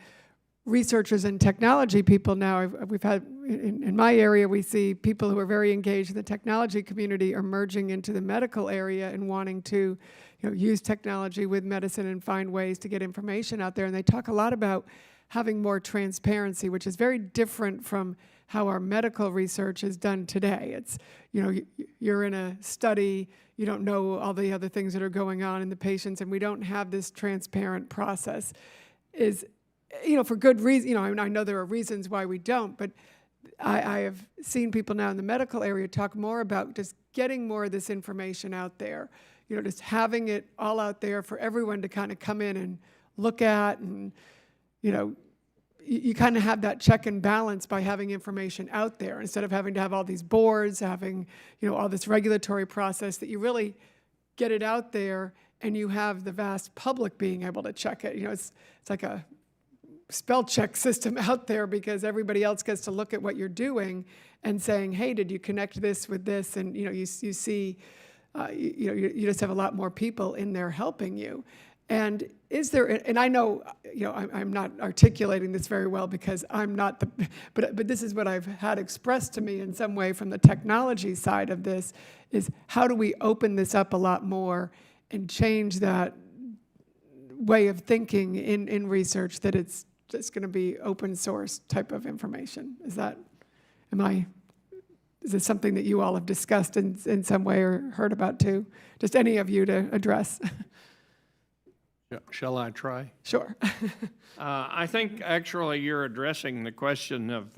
researchers and technology people now, we've had, in my area, we see people who are very engaged in the technology community are merging into the medical area and wanting to, you know, use technology with medicine and find ways to get information out there. And they talk a lot about having more transparency, which is very different from how our medical research is done today. It's, you know, you're in a study, you don't know all the other things that are going on in the patients, and we don't have this transparent process. Is, you know, for good reason, you know, I know there are reasons why we don't, but I have seen people now in the medical area talk more about just getting more of this information out there, you know, just having it all out there for everyone to kind of come in and look at. And, you know, you kind of have that check and balance by having information out there instead of having to have all these boards, having, you know, all this regulatory process, that you really get it out there and you have the vast public being able to check it. You know, it's like a spell check system out there because everybody else gets to look at what you're doing and saying, hey, did you connect this with this? And, you know, you see, you know, you just have a lot more people in there helping you. And is there, and I know, you know, I'm not articulating this very well because I'm not the, but this is what I've had expressed to me in some way from the technology side of this, is how do we open this up a lot more and change that way of thinking in research, that it's just going to be open source type of information? Is that, is this something that you all have discussed in some way or heard about too? Just any of you to address. Shall I try? Sure. I think actually you're addressing the question of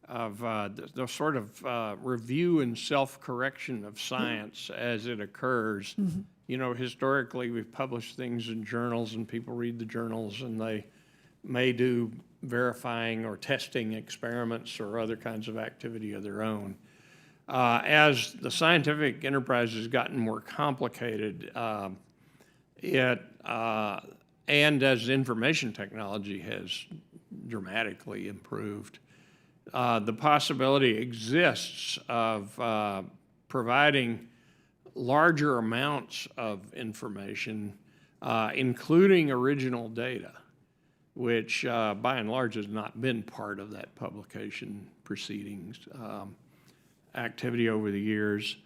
the sort of review and self-correction of science as it occurs. Mm-hmm. You know, historically we've published things in journals and people read the journals and they may do verifying or testing experiments or other kinds of activity of their own. As the scientific enterprise has gotten more complicated, and as information technology has dramatically improved, the possibility exists of providing larger amounts of information, including original data, which by and large has not been part of that publication proceedings activity over the years.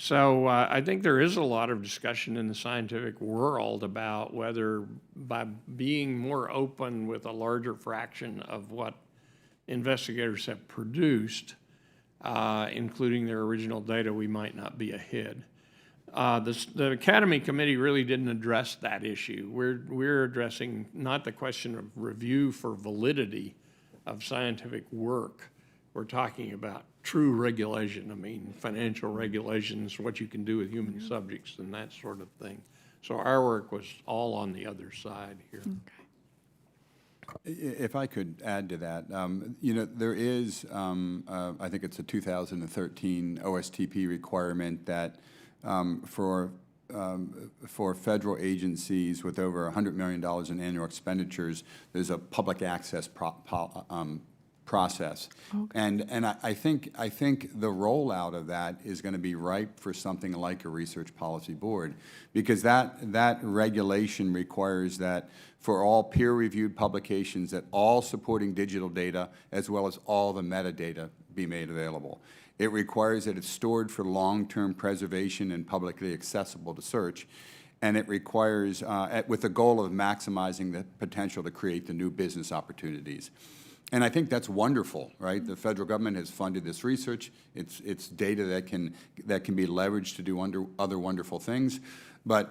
So I think there is a lot of discussion in the scientific world about whether by being more open with a larger fraction of what investigators have produced, including their original data, we might not be ahead. The Academy Committee really didn't address that issue. We're addressing not the question of review for validity of scientific work. We're talking about true regulation. I mean, financial regulations, what you can do with human subjects and that sort of thing. So our work was all on the other side here. Okay. If I could add to that, you know, there is, I think it's a 2013 OSTP requirement that for federal agencies with over $100 million in annual expenditures, there's a public access process. And I think the rollout of that is going to be ripe for something like a research policy board, because that regulation requires that for all peer-reviewed publications, that all supporting digital data as well as all the metadata be made available. It requires that it's stored for long-term preservation and publicly accessible to search. And it requires, with the goal of maximizing the potential to create the new business opportunities. And I think that's wonderful, right? The federal government has funded this research. It's data that can be leveraged to do other wonderful things. But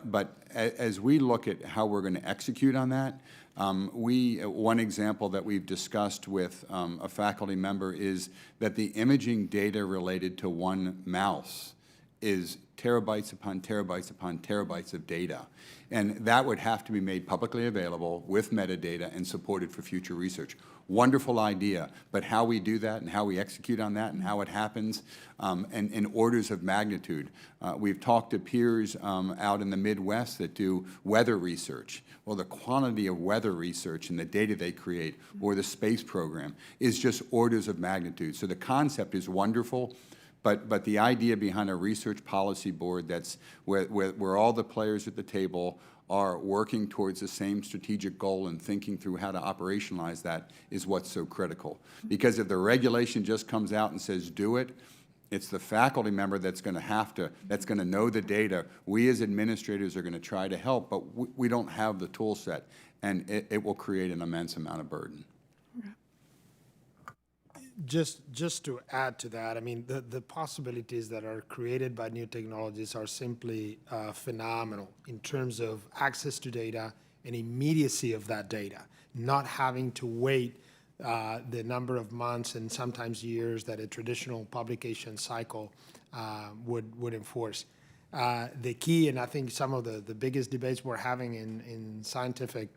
as we look at how we're going to execute on that, one example that we've discussed with a faculty member is that the imaging data related to one mouse is terabytes upon terabytes upon terabytes of data. And that would have to be made publicly available with metadata and supported for future research. Wonderful idea, but how we do that and how we execute on that and how it happens, and in orders of magnitude. We've talked to peers out in the Midwest that do weather research. Well, the quantity of weather research and the data they create, or the space program, is just orders of magnitude. So the concept is wonderful. But the idea behind a research policy board that's where all the players at the table are working towards the same strategic goal and thinking through how to operationalize that is what's so critical. Because if the regulation just comes out and says do it, it's the faculty member that's going to know the data. We as administrators are going to try to help, but we don't have the tool set, and it will create an immense amount of burden. Just to add to that, I mean, the possibilities that are created by new technologies are simply phenomenal in terms of access to data and immediacy of that data, not having to wait the number of months and sometimes years that a traditional publication cycle would enforce. The key, and I think some of the biggest debates we're having in scientific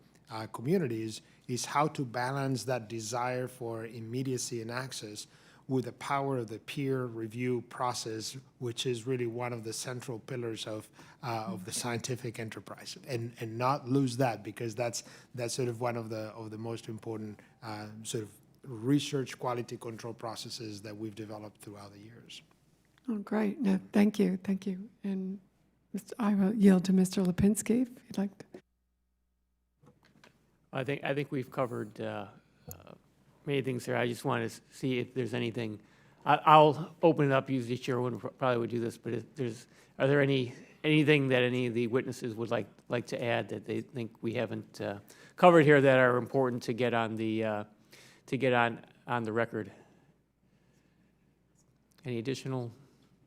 communities, is how to balance that desire for immediacy and access with the power of the peer review process, which is really one of the central pillars of the scientific enterprise, and not lose that, because that's sort of one of the most important sort of research quality control processes that we've developed throughout the years. Oh, great. No, thank you. Thank you. And I will yield to Mr. Lipinski if you'd like to. I think we've covered many things there. I just want to see if there's anything. I'll open it up. Usually, Chairwoman probably would do this, but are there anything that any of the witnesses would like to add that they think we haven't covered here that are important to get on the on the record? Any additional,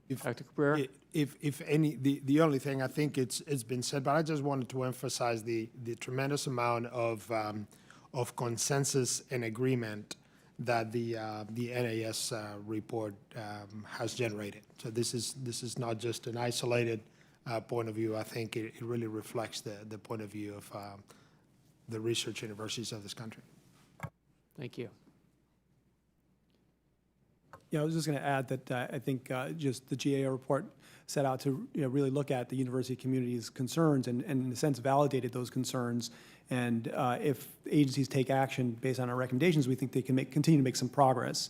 Dr. Cabrera? If any, the only thing, I think it's been said, but I just wanted to emphasize the tremendous amount of consensus and agreement that the NAS report has generated. So this is not just an isolated point of view. I think it really reflects the point of view of the research universities of this country. Thank you. Yeah, I was just going to add that I think just the GAO report set out to really look at the university community's concerns and in a sense validated those concerns. And if agencies take action based on our recommendations, we think they can continue to make some progress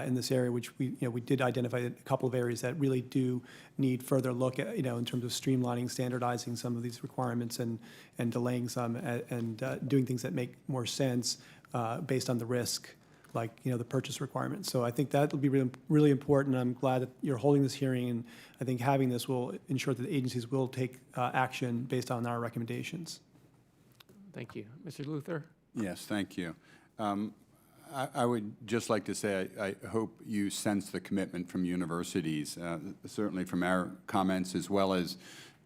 in this area, which we did identify a couple of areas that really do need further look at, in terms of streamlining, standardizing some of these requirements and delaying some and doing things that make more sense based on the risk, like the purchase requirements. So I think that will be really, really important. I'm glad that you're holding this hearing, and I think having this will ensure that the agencies will take action based on our recommendations. Thank you. Mr. Luther? Yes, thank you. I would just like to say I hope you sense the commitment from universities, certainly from our comments, as well as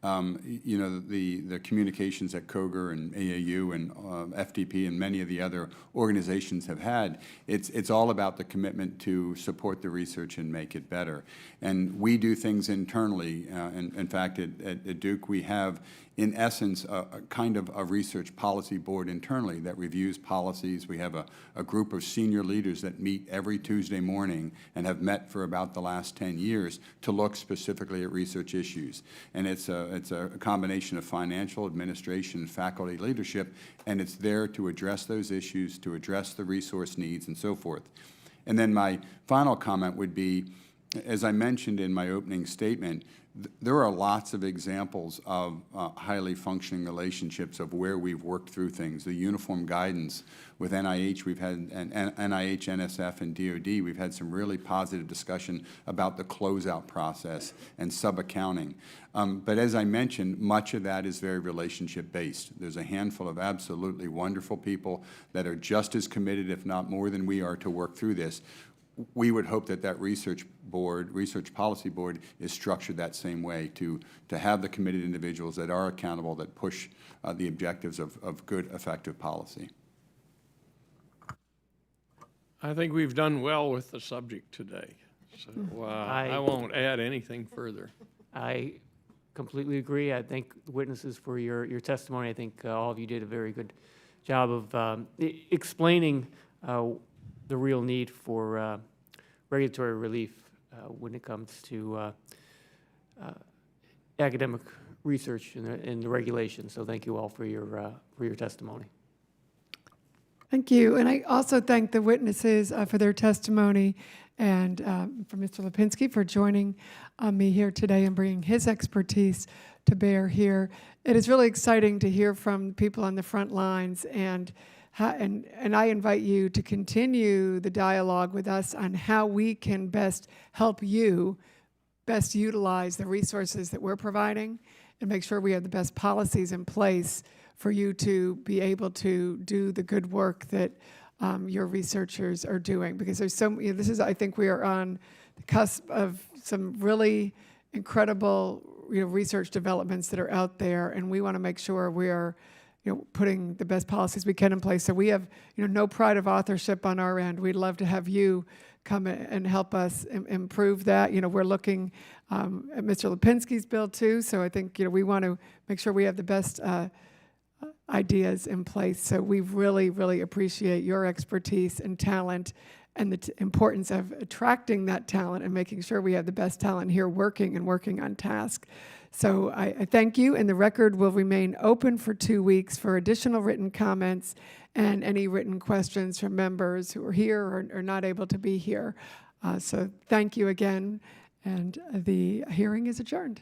the communications that COGR and AAU and FDP and many of the other organizations have had. It's all about the commitment to support the research and make it better. And we do things internally. In fact, at Duke, we have, in essence, a kind of a research policy board internally that reviews policies. We have a group of senior leaders that meet every Tuesday morning and have met for about the last 10 years to look specifically at research issues. And it's a combination of financial, administration, and faculty leadership, and it's there to address those issues, to address the resource needs, and so forth. And then my final comment would be, as I mentioned in my opening statement, there are lots of examples of highly functioning relationships of where we've worked through things. The uniform guidance with NIH, we've had, and NIH, NSF, and DOD, we've had some really positive discussion about the closeout process and sub-accounting. But as I mentioned, much of that is very relationship-based. There's a handful of absolutely wonderful people that are just as committed, if not more than we are, to work through this. We would hope that that research policy board is structured that same way, to have the committed individuals that are accountable, that push the objectives of good, effective policy. I think we've done well with the subject today, so I won't add anything further. I completely agree. I thank the witnesses for your testimony. I think all of you did a very good job of explaining the real need for regulatory relief when it comes to academic research and the regulations. So thank you all for your testimony. Thank you. And I also thank the witnesses for their testimony, and for Mr. Lipinski for joining me here today and bringing his expertise to bear here. It is really exciting to hear from people on the front lines, and I invite you to continue the dialogue with us on how we can best help you best utilize the resources that we're providing and make sure we have the best policies in place for you to be able to do the good work that your researchers are doing. Because there's I think we are on the cusp of some really incredible research developments that are out there, and we want to make sure we are putting the best policies we can in place. So we have no pride of authorship on our end. We'd love to have you come and help us improve that. We're looking at Mr. Lipinski's bill too, so I think we want to make sure we have the best ideas in place. So we really, really appreciate your expertise and talent, and the importance of attracting that talent and making sure we have the best talent here working on task. So I thank you, and the record will remain open for 2 weeks for additional written comments and any written questions from members who are here or are not able to be here. So thank you again, and the hearing is adjourned.